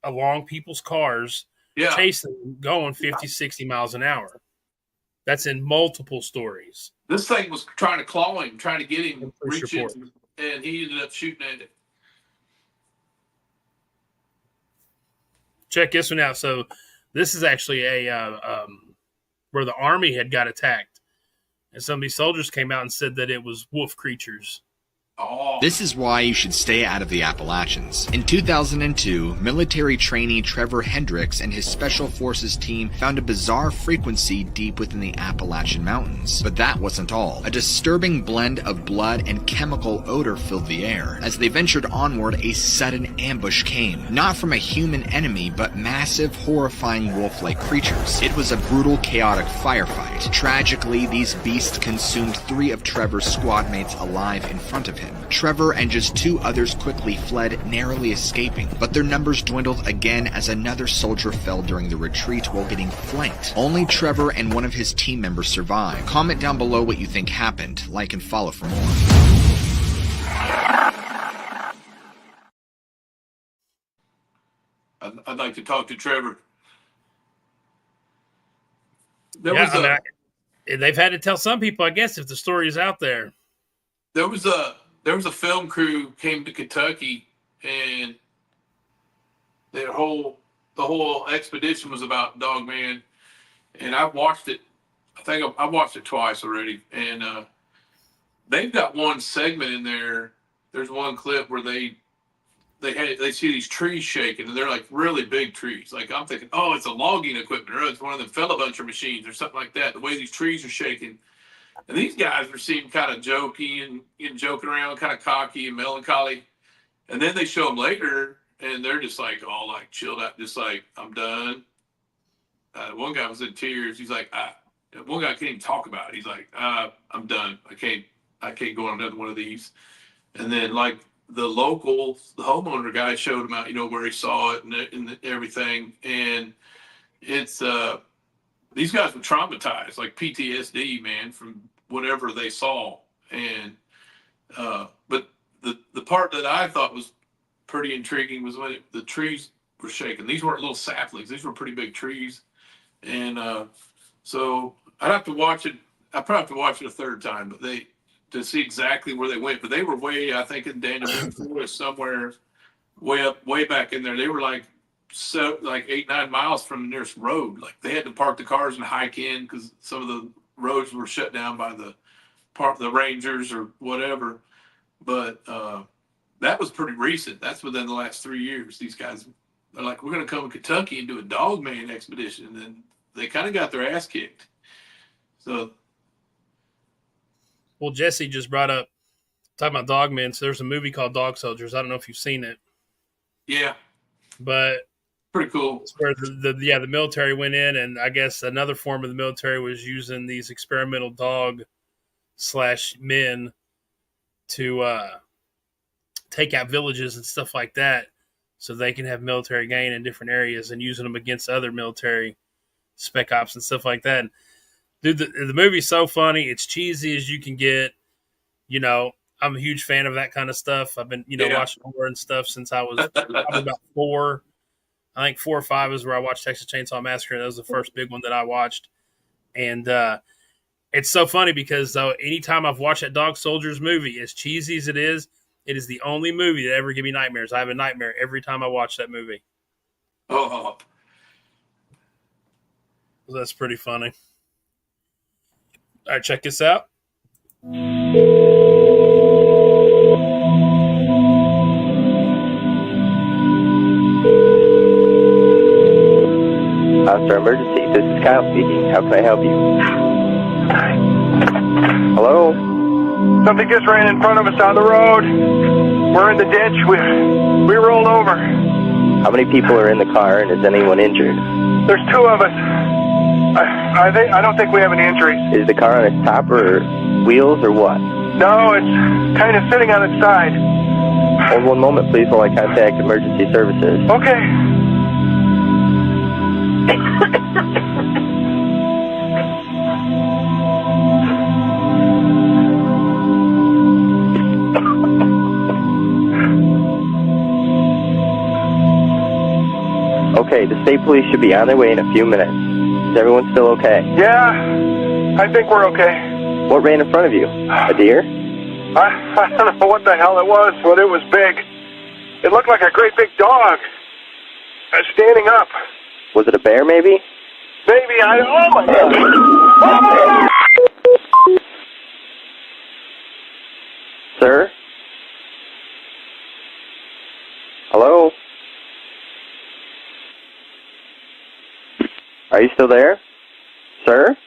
along people's cars, chasing them, going 50, 60 miles an hour. That's in multiple stories. This thing was trying to claw him, trying to get him, reach in, and he ended up shooting at it. Check this one out. So this is actually where the Army had got attacked, and some of these soldiers came out and said that it was wolf creatures. This is why you should stay out of the Appalachians. In 2002, military trainee Trevor Hendricks and his Special Forces team found a bizarre frequency deep within the Appalachian Mountains. But that wasn't all. A disturbing blend of blood and chemical odor filled the air. As they ventured onward, a sudden ambush came. Not from a human enemy, but massive, horrifying wolf-like creatures. It was a brutal, chaotic firefight. Tragically, these beasts consumed 3 of Trevor's squad mates alive in front of him. Trevor and just 2 others quickly fled, narrowly escaping, but their numbers dwindled again as another soldier fell during the retreat while getting flanked. Only Trevor and one of his team members survived. Comment down below what you think happened. Like and follow for more. I'd like to talk to Trevor. There was they've had to tell some people, I guess, if the story is out there. There was a film crew came to Kentucky, and the whole expedition was about Dogman, and I watched it. I think I watched it twice already, and they've got one segment in there. There's one clip where they see these trees shaking, and they're like really big trees. Like I'm thinking, oh, it's a logging equipment, or it's one of the fellabuncher machines, or something like that. The way these trees are shaking, and these guys seem kind of jokey and joking around, kind of cocky and melancholy. And then they show them later, and they're just like all like chilled out, just like I'm done. One guy was in tears. He's like, one guy can't even talk about it. He's like, I'm done. I can't go on another one of these. And then like the homeowner guy showed him out, where he saw it and everything. And it's, these guys were traumatized, like PTSD, man, from whatever they saw. And, but the part that I thought was pretty intriguing was when the trees were shaking. These weren't little saplings. These were pretty big trees. And, so I'd have to watch it. I probably have to watch it a third time, but to see exactly where they went. But they were way, I think, in Daniel Forest, somewhere way back in there. They were like 8-9 miles from the nearest road. Like they had to park the cars and hike in because some of the roads were shut down by the rangers or whatever. But that was pretty recent. That's within the last 3 years. These guys are like, we're going to come to Kentucky and do a Dogman expedition, and then they kind of got their ass kicked. So. Well, Jesse just brought up talking about Dogmen. So there's a movie called Dog Soldiers. I don't know if you've seen it. Yeah, but pretty cool. It's where the military went in, and I guess another form of the military was using these experimental dog/men to take out villages and stuff like that, so they can have military gain in different areas and using them against other military spec ops and stuff like that. And dude, the movie's so funny. It's cheesy as you can get. I'm a huge fan of that kind of stuff. I've been, watching horror and stuff since I was probably about 4. I think 4 or 5 is where I watched Texas Chainsaw Massacre. That was the first big one that I watched. And it's so funny because anytime I've watched that Dog Soldiers movie, as cheesy as it is the only movie that ever give me nightmares. I have a nightmare every time I watch that movie. Oh. That's pretty funny. All right, check this out. Officer Emergency, this is Kyle speaking. How can I help you? Hello? Something just ran in front of us on the road. We're in the ditch. We rolled over. How many people are in the car, and is anyone injured? There's 2 of us. I don't think we have any injuries. Is the car on its top or wheels or what? No, it's kind of sitting on its side. Hold one moment, please, while I contact emergency services. Okay. Okay, the state police should be on their way in a few minutes. Is everyone still okay? Yeah, I think we're okay. What ran in front of you? A deer? I don't know what the hell it was, but it was big. It looked like a great big dog. Standing up. Was it a bear, maybe? Maybe. Oh my God. Oh my God. Sir? Hello? Are you still there? Sir?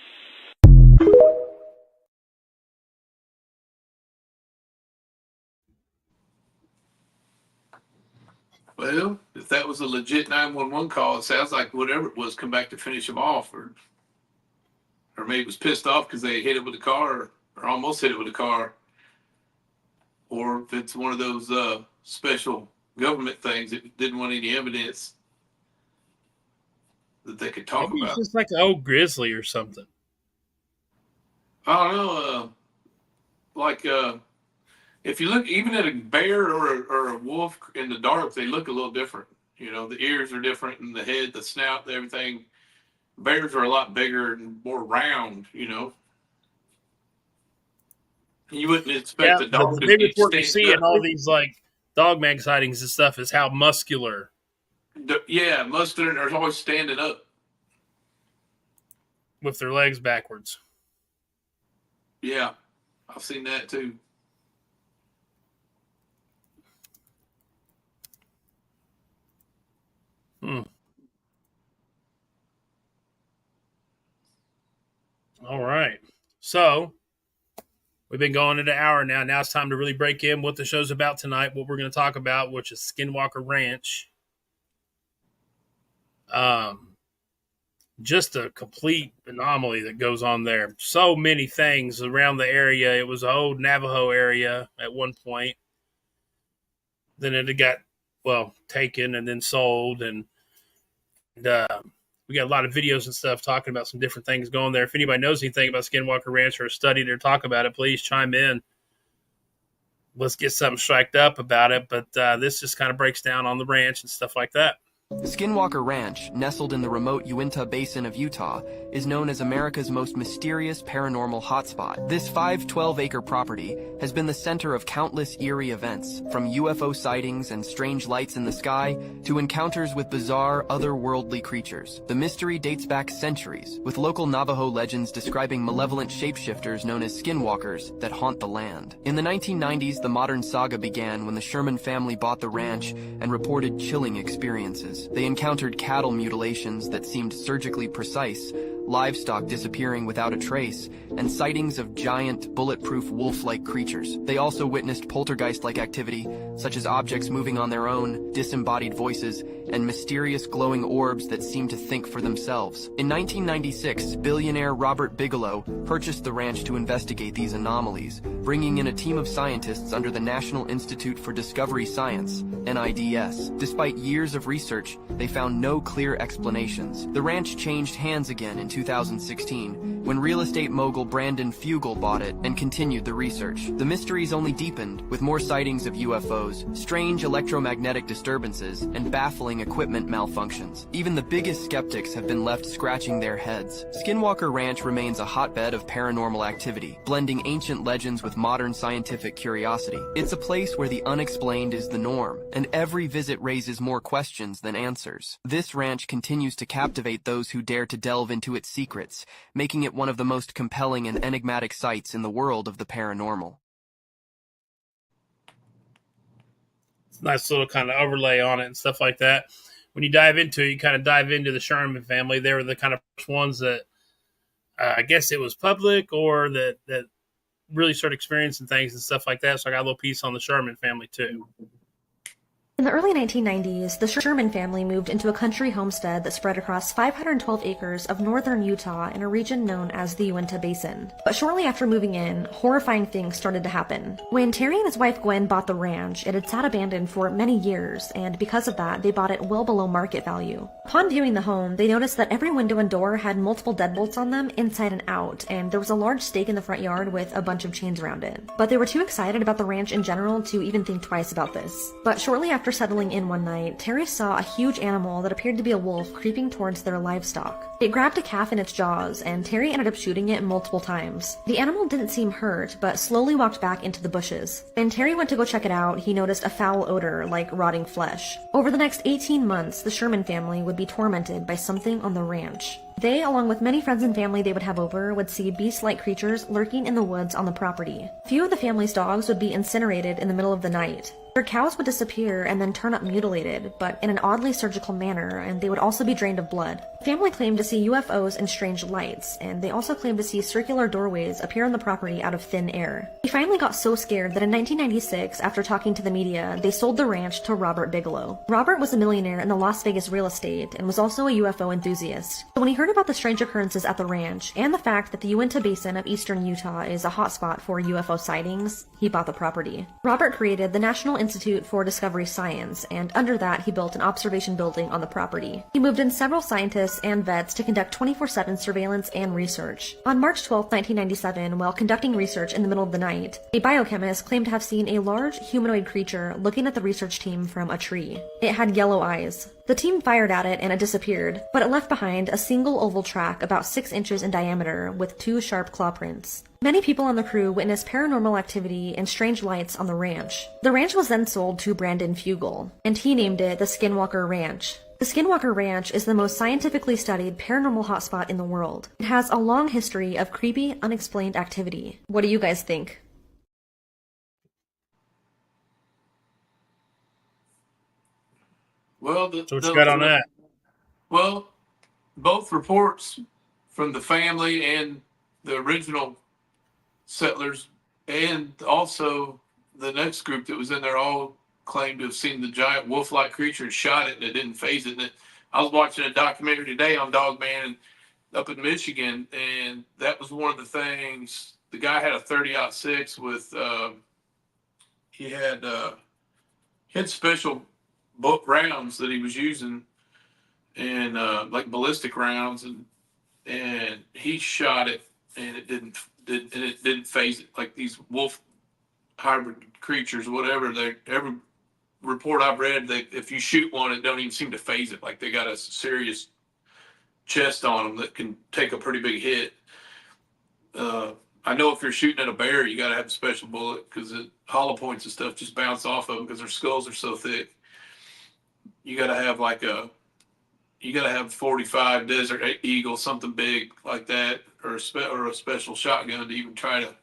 Well, if that was a legit 911 call, it sounds like whatever it was come back to finish him off, or maybe it was pissed off because they hit it with a car or almost hit it with a car. Or if it's one of those special government things that didn't want any evidence that they could talk Maybe about. It's just like an old grizzly or something. I don't know. If you look even at a bear or a wolf in the dark, they look a little different. The ears are different, and the head, the snout, everything. Bears are a lot bigger and more round, you know. You wouldn't expect a dog the to big be report you see standing in all up. these like dog mag sightings and stuff is how muscular. Yeah, most of them are always standing up. With their legs backwards. Yeah, I've seen that too. All right. So we've been going into an hour now. Now it's time to really break in what the show's about tonight, what we're going to talk about, which is Skinwalker Ranch. Just a complete anomaly that goes on there. So many things around the area. It was an old Navajo area at one point. Then it got, taken and then sold. And we got a lot of videos and stuff talking about some different things going there. If anybody knows anything about Skinwalker Ranch or studied or talk about it, please chime in. Let's get something striked up about it. But this just kind of breaks down on the ranch and stuff like that. Skinwalker Ranch, nestled in the remote Uinta Basin of Utah, is known as America's most mysterious paranormal hotspot. This 512-acre property has been the center of countless eerie events, from UFO sightings and strange lights in the sky to encounters with bizarre, otherworldly creatures. The mystery dates back centuries, with local Navajo legends describing malevolent shapeshifters known as skinwalkers that haunt the land. In the 1990s, the modern saga began when the Sherman family bought the ranch and reported chilling experiences. They encountered cattle mutilations that seemed surgically precise, livestock disappearing without a trace, and sightings of giant, bulletproof wolf-like creatures. They also witnessed poltergeist-like activity, such as objects moving on their own, disembodied voices, and mysterious glowing orbs that seemed to think for themselves. In 1996, billionaire Robert Bigelow purchased the ranch to investigate these anomalies, bringing in a team of scientists under the National Institute for Discovery Science, NIDS. Despite years of research, they found no clear explanations. The ranch changed hands again in 2016, when real estate mogul Brandon Fugel bought it and continued the research. The mysteries only deepened, with more sightings of UFOs, strange electromagnetic disturbances, and baffling equipment malfunctions. Even the biggest skeptics have been left scratching their heads. Skinwalker Ranch remains a hotbed of paranormal activity, blending ancient legends with modern scientific curiosity. It's a place where the unexplained is the norm, and every visit raises more questions than answers. This ranch continues to captivate those who dare to delve into its secrets, making it one of the most compelling and enigmatic sites in the world of the paranormal. It's a nice little kind of overlay on it and stuff like that. When you dive into it, you kind of dive into the Sherman family. They were the kind of ones that I guess it was public or that really started experiencing things and stuff like that. So I got a little piece on the Sherman family too. In the early 1990s, the Sherman family moved into a country homestead that spread across 512 acres of northern Utah in a region known as the Uinta Basin. But shortly after moving in, horrifying things started to happen. When Terry and his wife Gwen bought the ranch, it had sat abandoned for many years, and because of that, they bought it well below market value. Upon viewing the home, they noticed that every window and door had multiple deadbolts on them inside and out, and there was a large stake in the front yard with a bunch of chains around it. But they were too excited about the ranch in general to even think twice about this. But shortly after settling in one night, Terry saw a huge animal that appeared to be a wolf creeping towards their livestock. It grabbed a calf in its jaws, and Terry ended up shooting it multiple times. The animal didn't seem hurt, but slowly walked back into the bushes. When Terry went to go check it out, he noticed a foul odor like rotting flesh. Over the next 18 months, the Sherman family would be tormented by something on the ranch. They, along with many friends and family they would have over, would see beast-like creatures lurking in the woods on the property. Few of the family's dogs would be incinerated in the middle of the night. Their cows would disappear and then turn up mutilated, but in an oddly surgical manner, and they would also be drained of blood. The family claimed to see UFOs and strange lights, and they also claimed to see circular doorways appear on the property out of thin air. They finally got so scared that in 1996, after talking to the media, they sold the ranch to Robert Bigelow. Robert was a millionaire in the Las Vegas real estate and was also a UFO enthusiast. So when he heard about the strange occurrences at the ranch and the fact that the Uinta Basin of eastern Utah is a hotspot for UFO sightings, he bought the property. Robert created the National Institute for Discovery Science, and under that he built an observation building on the property. He moved in several scientists and vets to conduct 24/7 surveillance and research. On March 12, 1997, while conducting research in the middle of the night, a biochemist claimed to have seen a large humanoid creature looking at the research team from a tree. It had yellow eyes. The team fired at it and it disappeared, but it left behind a single oval track about 6 inches in diameter with 2 sharp claw prints. Many people on the crew witnessed paranormal activity and strange lights on the ranch. The ranch was then sold to Brandon Fugel, and he named it the Skinwalker Ranch. The Skinwalker Ranch is the most scientifically studied paranormal hotspot in the world. It has a long history of creepy, unexplained activity. What do you guys think? Well, So what you got on that? Well, both reports from the family and the original settlers, and also the next group that was in there, all claimed to have seen the giant wolf-like creature and shot it, and it didn't phase it. And I was watching a documentary today on Dogman up in Michigan, and that was one of the things. The guy had a 30-06 with he had special book rounds that he was using, and like ballistic rounds, and he shot it, and it didn't phase it. Like these wolf hybrid creatures, whatever, every report I've read, that if you shoot one, it don't even seem to phase it. Like they got a serious chest on them that can take a pretty big hit. I know if you're shooting at a bear, you got to have a special bullet, because hollow points and stuff just bounce off of them because their skulls are so thick. You got to have 45 Desert Eagle, something big like that, or a special shotgun to even try to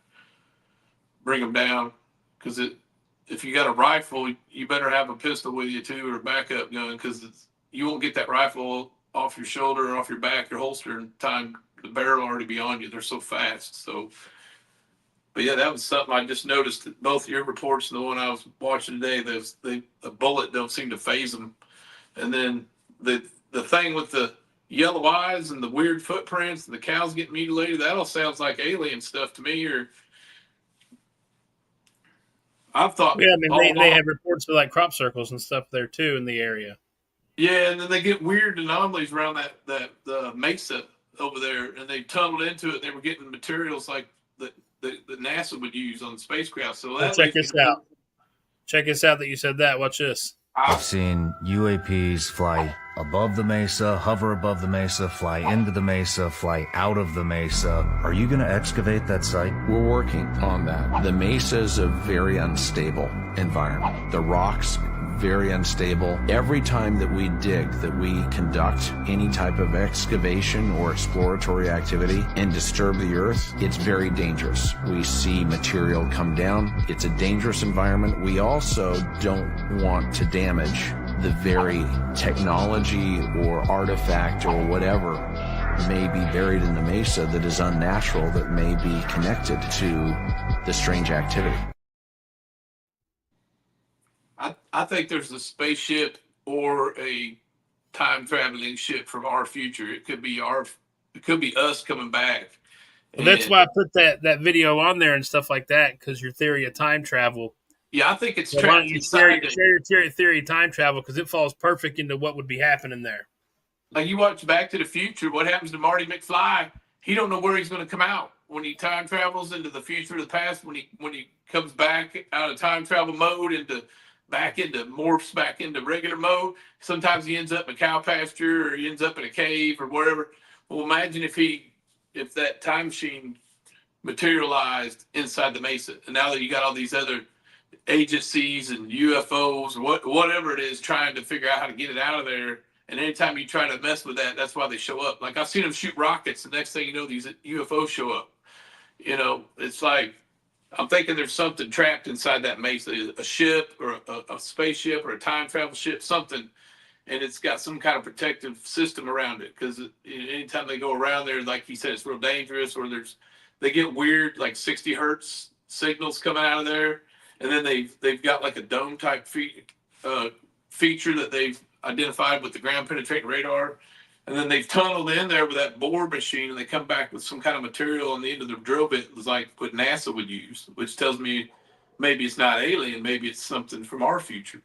bring them down. Because if you got a rifle, you better have a pistol with you too, or a backup gun, because you won't get that rifle off your shoulder or off your back, your holster, in time. The barrel will already be on you. They're so fast. So, but yeah, that was something I just noticed, that both your reports and the one I was watching today, the bullet don't seem to phase them. And then the thing with the yellow eyes and the weird footprints and the cows getting mutilated, that all sounds like alien stuff to me. Or I've thought, yeah, I mean they have reports of like crop circles and stuff there too in the area. Yeah, and then they get weird anomalies around that mesa over there, and they tunneled into it. And they were getting materials like that NASA would use on the spacecraft. So check this out. Check this out that you said that. Watch this. I've seen UAPs fly above the mesa, hover above the mesa, fly into the mesa, fly out of the mesa. Are you going to excavate that site? We're working on that. The mesa is a very unstable environment. The rocks, very unstable. Every time that we dig, that we conduct any type of excavation or exploratory activity and disturb the earth, it's very dangerous. We see material come down. It's a dangerous environment. We also don't want to damage the very technology or artifact or whatever may be buried in the mesa that is unnatural, that may be connected to the strange activity. I think there's a spaceship or a time traveling ship from our future. It could be us coming back. Well, that's why I put that video on there and stuff like that, because your theory of time travel. Yeah, I think it's trapped inside. Share your theory of time travel, because it falls perfect into what would be happening there. Like you watch Back to the Future, what happens to Marty McFly? He don't know where he's going to come out when he time travels into the future or the past. When he comes back out of time travel mode morphs back into regular mode. Sometimes he ends up in a cow pasture, or he ends up in a cave or wherever. Well, imagine if that time machine materialized inside the mesa, and now that you got all these other agencies and UFOs, whatever it is, trying to figure out how to get it out of there. And anytime you try to mess with that, that's why they show up. Like I've seen them shoot rockets. The next thing you know, these UFOs show up. You know, it's like, I'm thinking there's something trapped inside that mesa, a ship or a spaceship or a time travel ship, something. And it's got some kind of protective system around it. Because anytime they go around there, like you said, it's real dangerous, or they get weird, like 60 hertz signals coming out of there. And then they've got like a dome type feature that they've identified with the ground penetrating radar. And then they've tunneled in there with that bore machine, and they come back with some kind of material on the end of their drill bit, like what NASA would use, which tells me maybe it's not alien, maybe it's something from our future.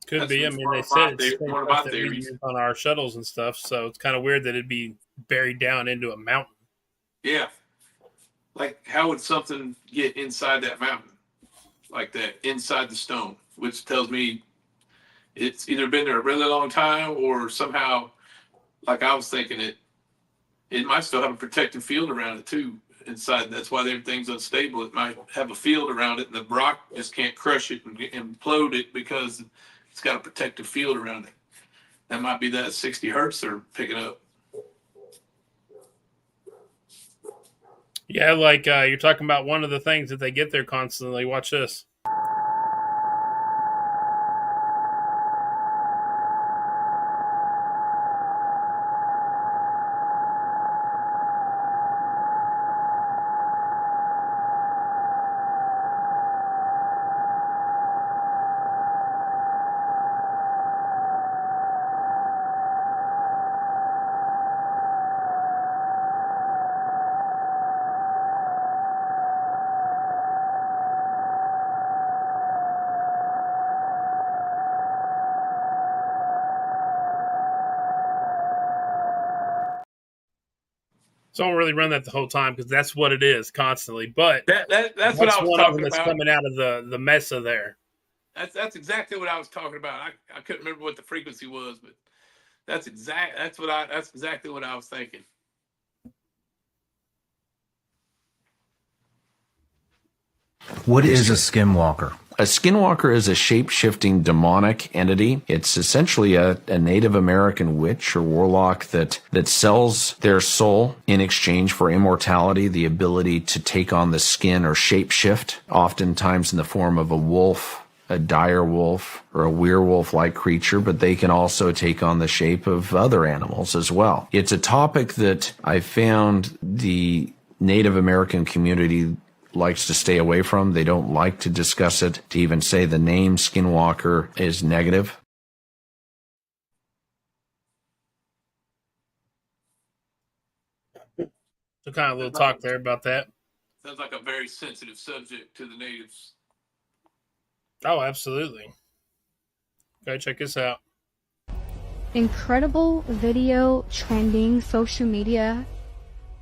Could be. I mean, they said it's on our shuttles and stuff, so it's kind of weird that it'd be buried down into a mountain. Yeah. Like, how would something get inside that mountain like that, inside the stone? which tells me it's either been there a really long time or somehow, like I was thinking, it might still have a protective field around it too inside. That's why everything's unstable. It might have a field around it, and the rock just can't crush it and implode it because it's got a protective field around it. That might be that 60 hertz they're picking up. Yeah, like you're talking about one of the things that they get there constantly. Watch this. So I don't really run that the whole time because that's what it is constantly. But that's what I was one talking of them that's about. coming out of the mesa there. That's exactly what I was talking about. I couldn't remember what the frequency was, but that's exactly what I was thinking. What is a skinwalker? A skinwalker is a shape-shifting demonic entity. It's essentially a Native American witch or warlock that sells their soul in exchange for immortality, the ability to take on the skin or shape-shift, oftentimes in the form of a wolf, a dire wolf, or a werewolf-like creature, but they can also take on the shape of other animals as well. It's a topic that I found the Native American community likes to stay away from. They don't like to discuss it. To even say the name Skinwalker is negative. So kind of a little talk there about that. Sounds like a very sensitive subject to the natives. Oh, absolutely. Go check this out. Incredible video trending social media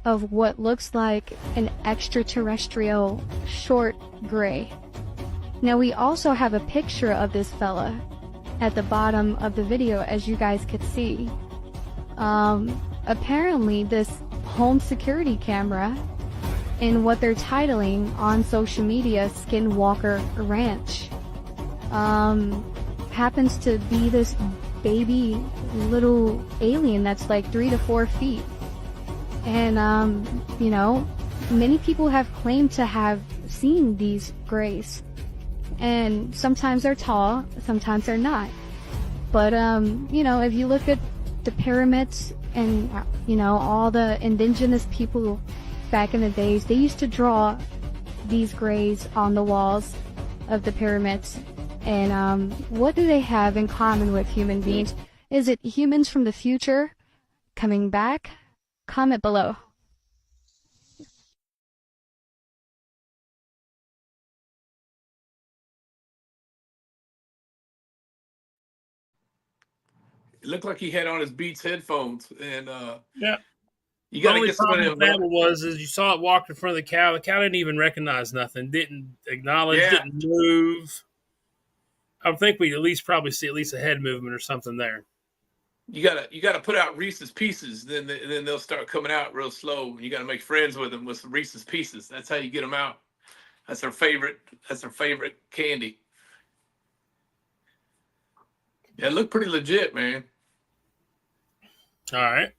of what looks like an extraterrestrial short gray. Now we also have a picture of this fella at the bottom of the video, as you guys could see. Apparently this home security camera in what they're titling on social media Skinwalker Ranch happens to be this baby little alien that's like 3 to 4 feet. And, you know, many people have claimed to have seen these grays. And sometimes they're tall, sometimes they're not. But, you know, if you look at the pyramids and, you know, all the indigenous people back in the days, they used to draw these grays on the walls of the pyramids. And, what do they have in common with human beings? Is it humans from the future coming back? Comment below. It looked like he had on his Beats headphones, and yeah, you got to only get somebody problem with that was is you saw it walk in front of the cow. The cow didn't even recognize nothing, didn't acknowledge, didn't move. I think we at least probably see at least a head movement or something there. You gotta put out Reese's Pieces, then they'll start coming out real slow. You gotta make friends with them with some Reese's Pieces. That's how you get them out. That's their favorite. That's their favorite candy. Yeah, it looked pretty legit, man. All right.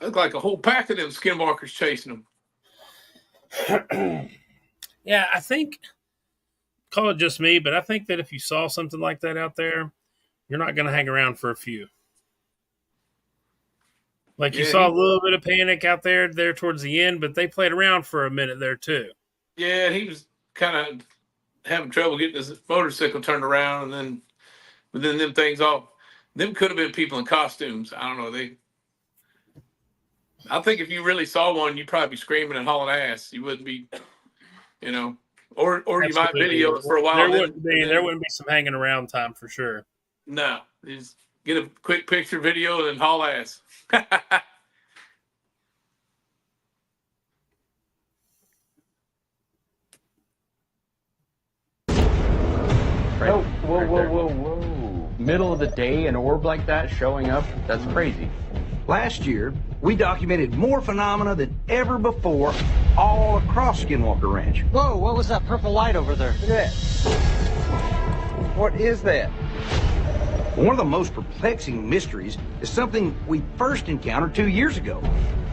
Looked like a whole pack of them skinwalkers chasing them. Yeah, I think, call it just me, but I think that if you saw something like that out there, you're not going to hang around for a few. Like you saw a little bit of panic out there towards the end, but they played around for a minute there too. Yeah, he was kind of having trouble getting his motorcycle turned around, and then them things off. Them could have been people in costumes. I don't know. I think if you really saw one, you'd probably be screaming and hauling ass. You wouldn't be, or you might video it for a while. There wouldn't be some hanging around time for sure. No, just get a quick picture video and then haul ass. Whoa. Middle of the day, an orb like that showing up, that's crazy. Last year, we documented more phenomena than ever before all across Skinwalker Ranch. Whoa, what was that purple light over there? Look at that. What is that? One of the most perplexing mysteries is something we first encountered 2 years ago.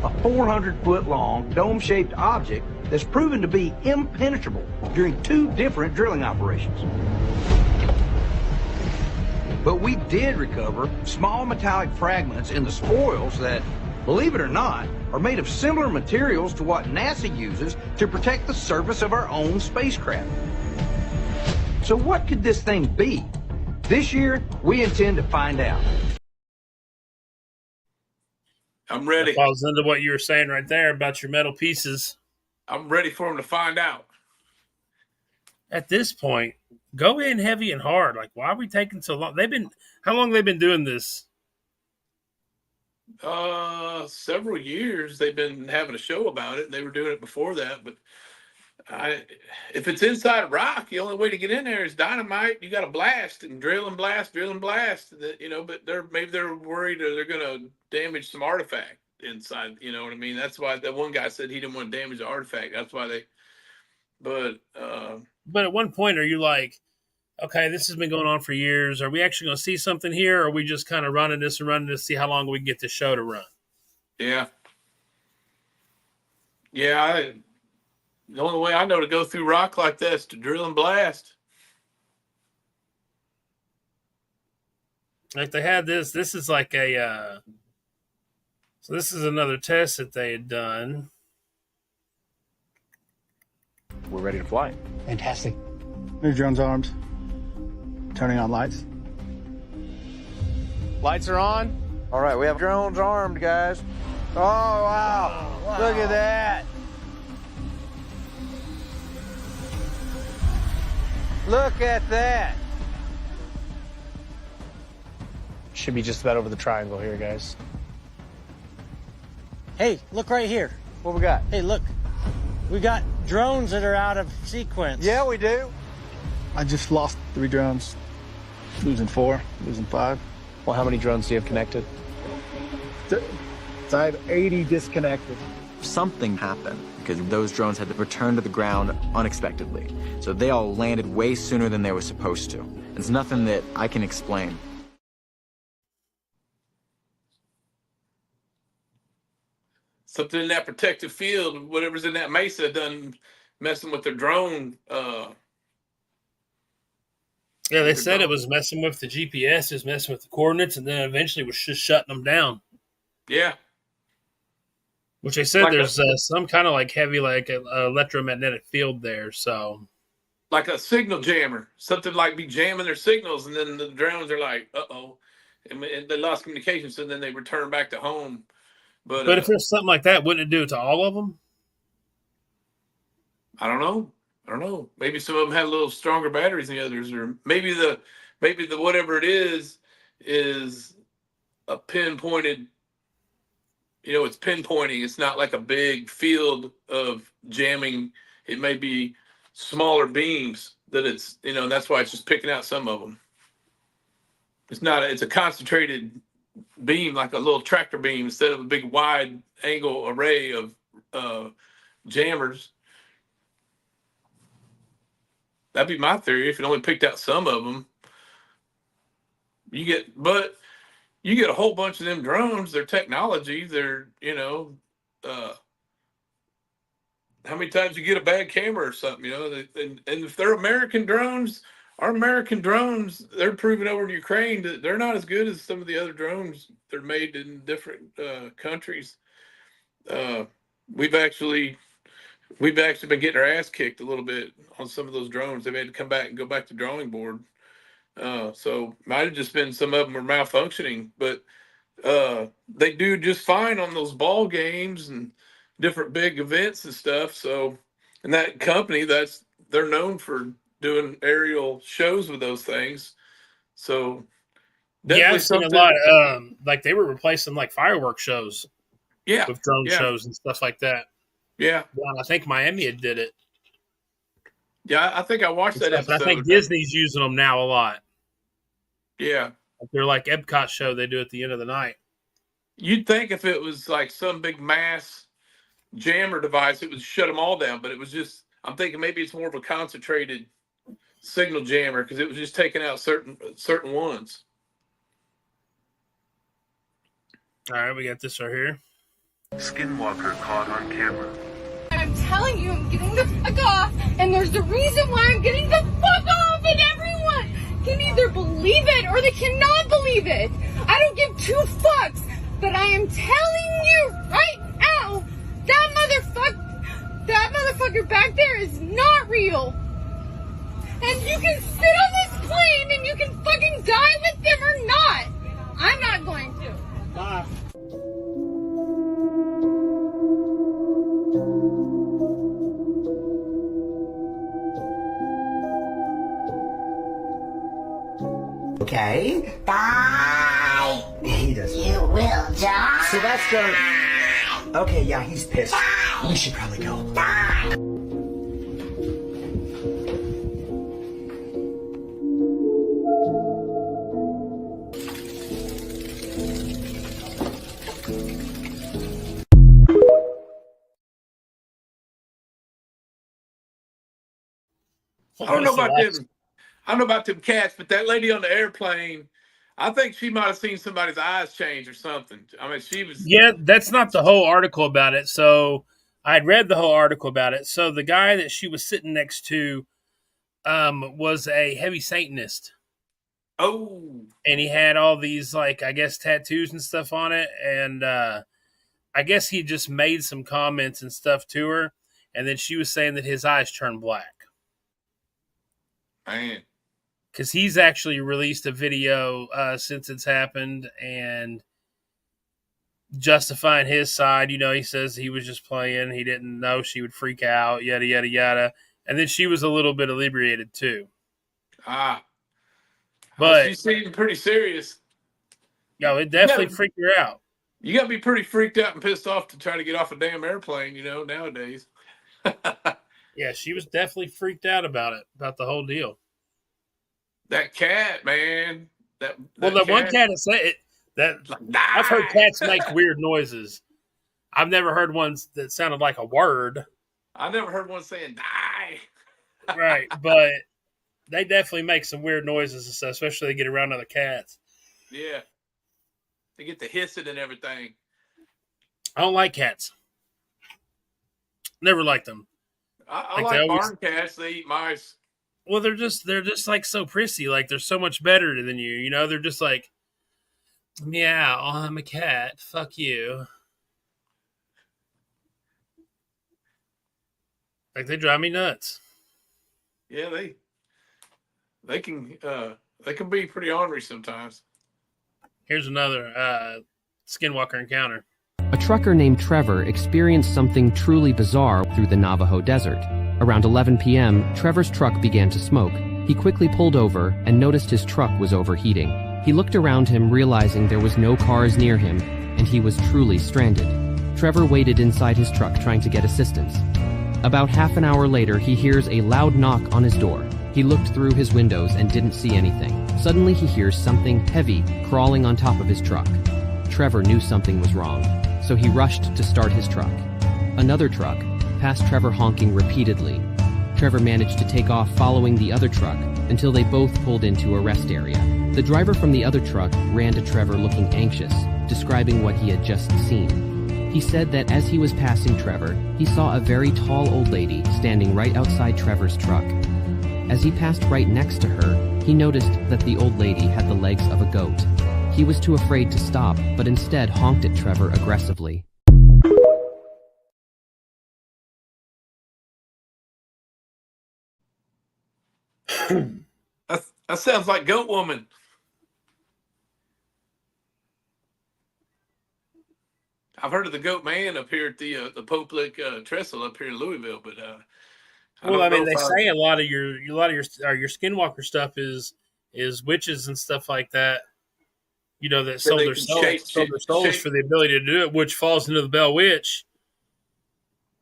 A 400-foot-long, dome-shaped object that's proven to be impenetrable during 2 different drilling operations. But we did recover small metallic fragments in the spoils that, believe it or not, are made of similar materials to what NASA uses to protect the surface of our own spacecraft. So what could this thing be? This year, we intend to find out. I'm ready. That falls into what you were saying right there about your metal pieces. I'm ready for them to find out. At this point, go in heavy and hard. Like, why are we taking so long? How long have they been doing this? Several years. They've been having a show about it. They were doing it before that, but if it's inside rock, the only way to get in there is dynamite. You got to blast and drill and blast. But maybe they're worried or they're going to damage some artifact inside. You know what I mean? That's why that one guy said he didn't want to damage the artifact. That's why they. But at one point, are you like, okay, this has been going on for years. Are we actually going to see something here, or are we just kind of running this to see how long we can get this show to run? Yeah. Yeah. The only way I know to go through rock like this to drill and blast. Like they had this. This is like a. So this is another test that they had done. We're ready to fly. Fantastic. New drone's armed. Turning on lights. Lights are on. All right, we have drones armed, guys. Oh, wow. Look at that. Look at that. Should be just about over the triangle here, guys. Hey, look right here. What we got? Hey, look. We got drones that are out of sequence. Yeah, we do. I just lost 3 drones. Losing 4, losing 5. Well, how many drones do you have connected? So I have 80 disconnected. Something happened because those drones had to return to the ground unexpectedly. So they all landed way sooner than they were supposed to. It's nothing that I can explain. Something in that protective field, whatever's in that mesa, done messing with their drone. Yeah, they said it was messing with the GPS, it was messing with the coordinates, and then eventually was just shutting them down. Yeah. Which they said Like there's some kind of like heavy electromagnetic field there, so. Like a signal jammer. Something like be jamming their signals, and then the drones are like, uh-oh. And they lost communication, so then they return back to home. But if there's something like that, wouldn't it do it to all of them? I don't know. Maybe some of them had a little stronger batteries than the others, or maybe the whatever it is a pinpointed. It's pinpointing. It's not like a big field of jamming. It may be smaller beams that it's that's why it's just picking out some of them. It's a concentrated beam, like a little tractor beam, instead of a big wide angle array of jammers. That'd be my theory. If it only picked out some of them, you you get a whole bunch of them drones. Their technology, they're, you know, how many times you get a bad camera or something, you know, and if they're American drones, our American drones, they're proving over in Ukraine that they're not as good as some of the other drones. They're made in different countries. We've actually been getting our ass kicked a little bit on some of those drones. They've had to come back and go back to drawing board. So might have just been some of them were malfunctioning, but they do just fine on those ball games and different big events and stuff. So, and that company, they're known for doing aerial shows with those things. So yeah, I've seen a lot. Like they were replacing like fireworks shows. Yeah, with drone shows and stuff like that. Yeah, well, I think Miami did it. Yeah, I think I watched that episode. I think Disney's using them now a lot. Yeah, they're like Epcot show they do at the end of the night. You'd think if it was like some big mass jammer device, it would shut them all down, but it was just. I'm thinking maybe it's more of a concentrated signal jammer because it was just taking out certain ones. All right, we got this right here. Skinwalker caught on camera. I'm telling you, I'm getting the fuck off, and there's a reason why I'm getting the fuck off, and everyone can either believe it or they cannot believe it. I don't give two fucks, but I am telling you right now, that motherfucker back there is not real. And you can sit on this plane and you can fucking die with them or not. I'm not going to. Bye. Okay. Die. He does. You will die. So that's going. Okay, yeah, he's pissed. We should probably go. Die. I don't know about them cats, but that lady on the airplane, I think she might have seen somebody's eyes change or something. I mean, she was. Yeah, that's not the whole article about it. So I'd read the whole article about it. So the guy that she was sitting next to was a heavy Satanist. Oh. And he had all these, like, I guess, tattoos and stuff on it. And I guess he just made some comments and stuff to her. And then she was saying that his eyes turned black. Man. Because he's actually released a video since it's happened and justifying his side. You know, he says he was just playing. He didn't know she would freak out, yada, yada, yada. And then she was a little bit inebriated, too. But she seemed pretty serious. No, it definitely freaked her out. You got to be pretty freaked out and pissed off to try to get off a damn airplane, you know, nowadays. Yeah, she was definitely freaked out about it, about the whole deal. That cat, man. One cat is I've heard cats make weird noises. I've never heard ones that sounded like a word. I never heard one saying die. Right, but they definitely make some weird noises and stuff, especially they get around other cats. Yeah. They get the hissing and everything. I don't like cats. Never liked them. I like barn cats. They eat mice. Well, they're just like so prissy. Like they're so much better than you. You know, they're just like, meow, I'm a cat. Fuck you. Like they drive me nuts. Yeah, they can be pretty ornery sometimes. Here's another skinwalker encounter. A trucker named Trevor experienced something truly bizarre through the Navajo desert. Around 11 p.m., Trevor's truck began to smoke. He quickly pulled over and noticed his truck was overheating. He looked around him, realizing there was no cars near him, and he was truly stranded. Trevor waited inside his truck trying to get assistance. About half an hour later, he hears a loud knock on his door. He looked through his windows and didn't see anything. Suddenly, he hears something heavy crawling on top of his truck. Trevor knew something was wrong, so he rushed to start his truck. Another truck passed Trevor honking repeatedly. Trevor managed to take off following the other truck until they both pulled into a rest area. The driver from the other truck ran to Trevor looking anxious, describing what he had just seen. He said that as he was passing Trevor, he saw a very tall old lady standing right outside Trevor's truck. As he passed right next to her, he noticed that the old lady had the legs of a goat. He was too afraid to stop, but instead honked at Trevor aggressively. That sounds like Goat Woman. I've heard of the Goat Man up here at the Poplick Trestle up here in Louisville, but well, I mean, they say a lot of your Skinwalker stuff is witches and stuff like that. You know, that sold their souls for the ability to do it, which falls into the Bell Witch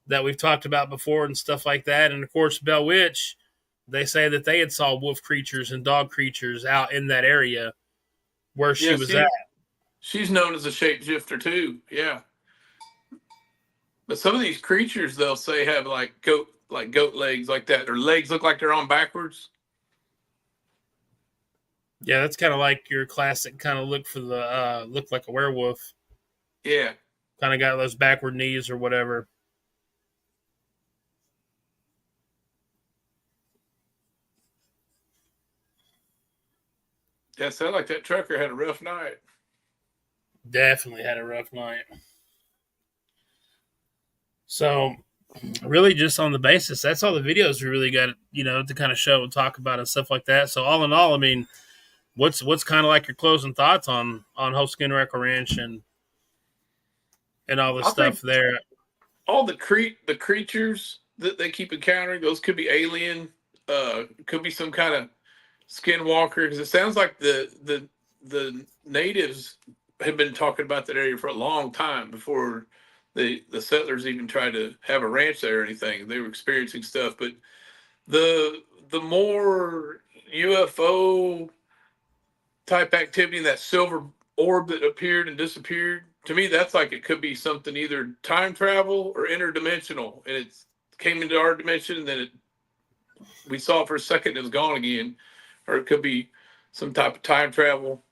that we've talked about before and stuff like that. And of course, Bell Witch, they say that they had saw wolf creatures and dog creatures out in that area where she was at. She's known as a shapeshifter too. Yeah. But some of these creatures, they'll say, have like goat legs like that. Their legs look like they're on backwards. Yeah, that's kind of like your classic kind of look for the look like a werewolf. Yeah. Kind of got those backward knees or whatever. Yeah, sound like that trucker had a rough night. Definitely had a rough night. So, really, just on the basis, that's all the videos we really got, to kind of show and talk about and stuff like that. So, all in all, I mean, what's kind of like your closing thoughts on whole Skinwalker Ranch and all the stuff there? All the creatures that they keep encountering, those could be alien, could be some kind of Skinwalker, because it sounds like the natives have been talking about that area for a long time before the settlers even tried to have a ranch there or anything. They were experiencing stuff, but the more UFO type activity, that silver orb that appeared and disappeared, to me that's like it could be something either time travel or interdimensional, and it came into our dimension and then we saw it for a second and it was gone again. Or it could be some type of time travel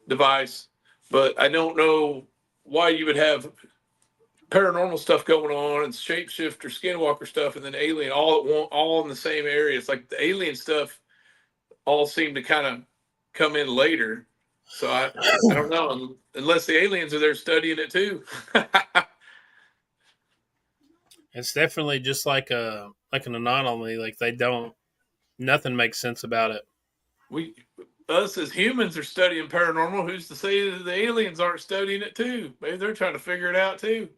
device. But I don't know why you would have paranormal stuff going on and shapeshifter, skinwalker stuff, and then alien all in the same area. It's like the alien stuff all seem to kind of come in later. So I don't know, unless the aliens are there studying it too. It's definitely just like an anomaly. Like nothing makes sense about it. Us as humans are studying paranormal. Who's to say that the aliens aren't studying it too? Maybe they're trying to figure it out too.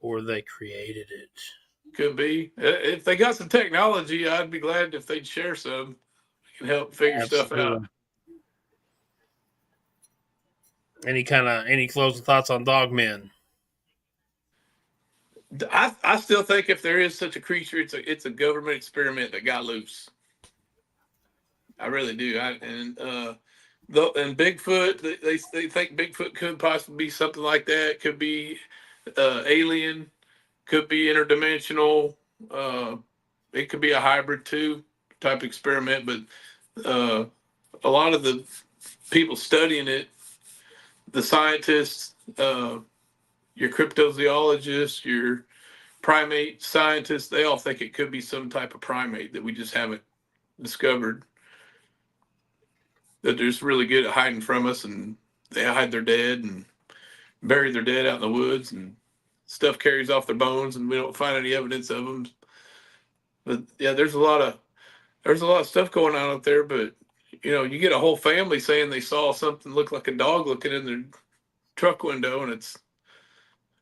Or they created it. Could be. If they got some technology, I'd be glad if they'd share some. Can help figure stuff out. Any closing thoughts on Dogmen? I still think if there is such a creature, it's a government experiment that got loose. I really do. And Bigfoot, they think Bigfoot could possibly be something like that. Could be alien, could be interdimensional. It could be a hybrid too type experiment. But a lot of the people studying it, the scientists, your cryptozoologists, your primate scientists, they all think it could be some type of primate that we just haven't discovered. That they're just really good at hiding from us, and they hide their dead and bury their dead out in the woods, and stuff carries off their bones, and we don't find any evidence of them. But yeah, there's a lot of stuff going on out there. But you get a whole family saying they saw something look like a dog looking in their truck window, and it's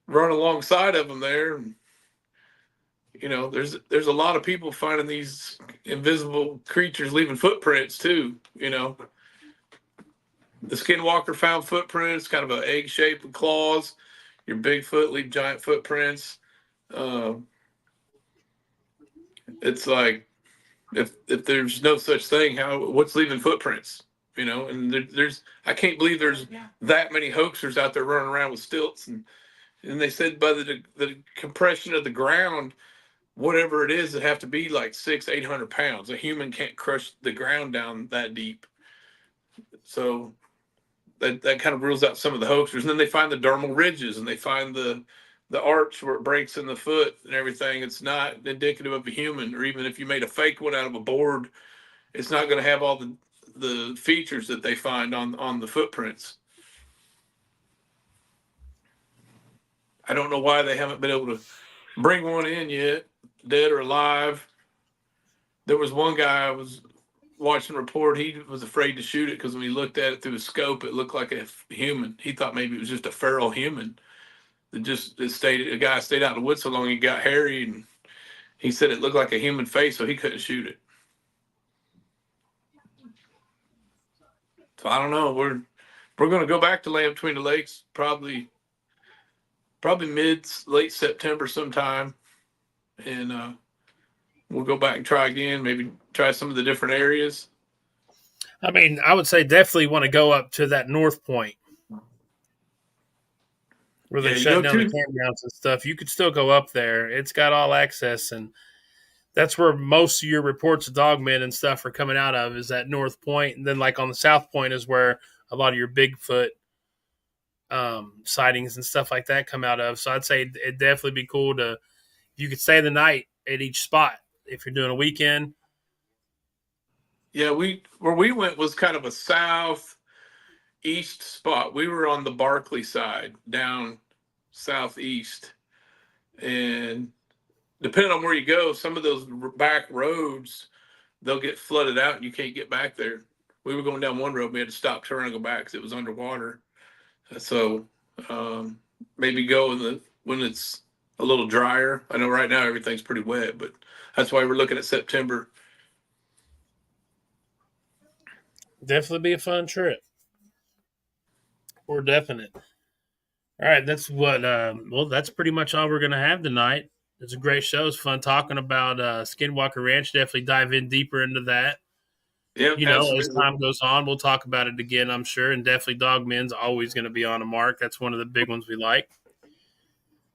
run alongside of them there. And, there's a lot of people finding these invisible creatures leaving footprints too. The Skinwalker found footprints, kind of an egg shape with claws. Your Bigfoot leave giant footprints. It's like if there's no such thing, what's leaving footprints? And there's I can't believe there's that many hoaxers out there running around with stilts, and they said by the compression of the ground whatever it is, it have to be like 600-800 pounds. A human can't crush the ground down that deep. So that kind of rules out some of the hoaxers. And then they find the dermal ridges, and they find the arch where it breaks in the foot and everything. It's not indicative of a human, or even if you made a fake one out of a board, it's not going to have all the features that they find on the footprints. I don't know why they haven't been able to bring one in yet, dead or alive. There was one guy I was watching a report. He was afraid to shoot it because when he looked at it through a scope, it looked like a human. He thought maybe it was just a feral human. A guy stayed out in the woods so long he got hairy, and he said it looked like a human face, so he couldn't shoot it. So I don't know. We're going to go back to Land Between the Lakes probably late September sometime, and we'll go back and try again. Maybe try some of the different areas. I mean, I would say definitely want to go up to that North Point where they shut down the campgrounds and stuff. You could still go up there. It's got all access, and that's where most of your reports of dogmen and stuff are coming out of, is that North Point. And then like on the South Point is where a lot of your Bigfoot sightings and stuff like that come out of. So I'd say it'd definitely be cool if you could stay the night at each spot if you're doing a weekend. Yeah, where we went was kind of a southeast spot. We were on the Barkley side, down southeast, and depending on where you go, some of those back roads, they'll get flooded out and you can't get back there. We were going down one road, we had to stop, turn, and go back because it was underwater. So maybe go when it's a little drier. I know right now everything's pretty wet, but that's why we're looking at September. Definitely be a fun trip. Or definite. All right, that's what. That's pretty much all we're gonna have tonight. It's a great show. It's fun talking about Skinwalker Ranch. Definitely dive in deeper into that. Yeah, as time goes on, we'll talk about it again, I'm sure. And definitely Dogmen's always going to be on a mark. That's one of the big ones we like.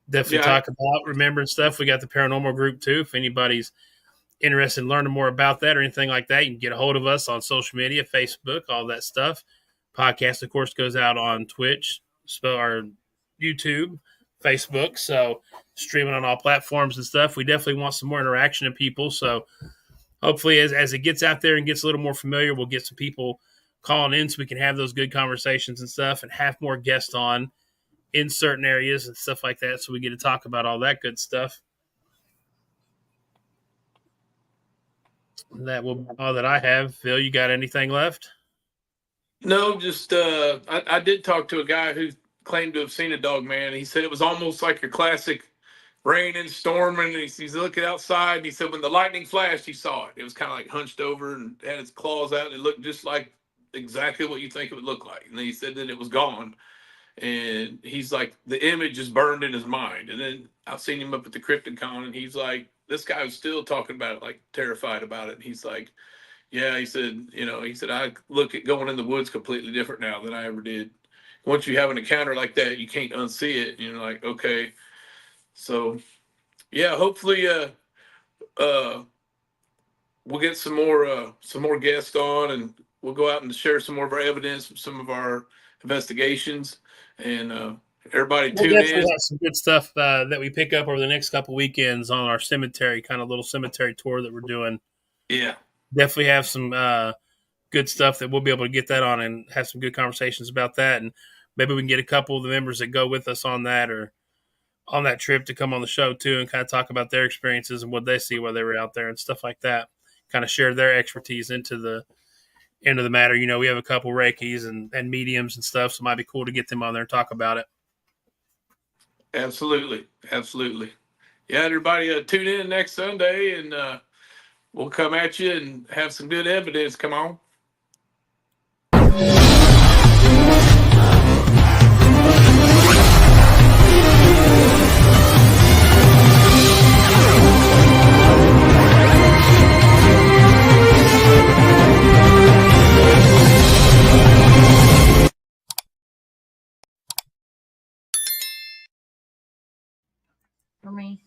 Definitely talk about remembering stuff. We got the paranormal group too. If anybody's interested in learning more about that or anything like that, you can get a hold of us on social media, Facebook, all that stuff. Podcast, of course, goes out on Twitch, or YouTube, Facebook. So streaming on all platforms and stuff. We definitely want some more interaction of people. So hopefully as it gets out there and gets a little more familiar, we'll get some people calling in so we can have those good conversations and stuff and have more guests on in certain areas and stuff like that. So we get to talk about all that good stuff. That will be all that I have. Phil, you got anything left? No, just I did talk to a guy who claimed to have seen a dogman. He said it was almost like your classic rain and storming. And he's looking outside, and he said when the lightning flashed, he saw it. It was kind of like hunched over and had its claws out, and it looked just like exactly what you think it would look like. And then he said that it was gone. And he's like, the image is burned in his mind. And then I've seen him up at the Crypticon, and he's like, this guy was still talking about it, like terrified about it. And he's like, yeah, he said, I look at going in the woods completely different now than I ever did. Once you have an encounter like that, you can't unsee it. And you're like, okay. So, yeah, hopefully we'll get some more guests on, and we'll go out and share some more of our evidence, some of our investigations, and everybody tune in. Have some good stuff that we pick up over the next couple weekends on our cemetery, kind of little cemetery tour that we're doing. Yeah. Definitely have some good stuff that we'll be able to get that on and have some good conversations about that. And maybe we can get a couple of the members that go with us on that or on that trip to come on the show too and kind of talk about their experiences and what they see while they were out there and stuff like that. Kind of share their expertise into the matter. We have a couple Reikis and mediums and stuff, so it might be cool to get them on there and talk about it. Absolutely. Yeah, everybody tune in next Sunday, and we'll come at you and have some good evidence. Come on. For me.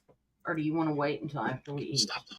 Or do you want to wait until after we eat? Stop.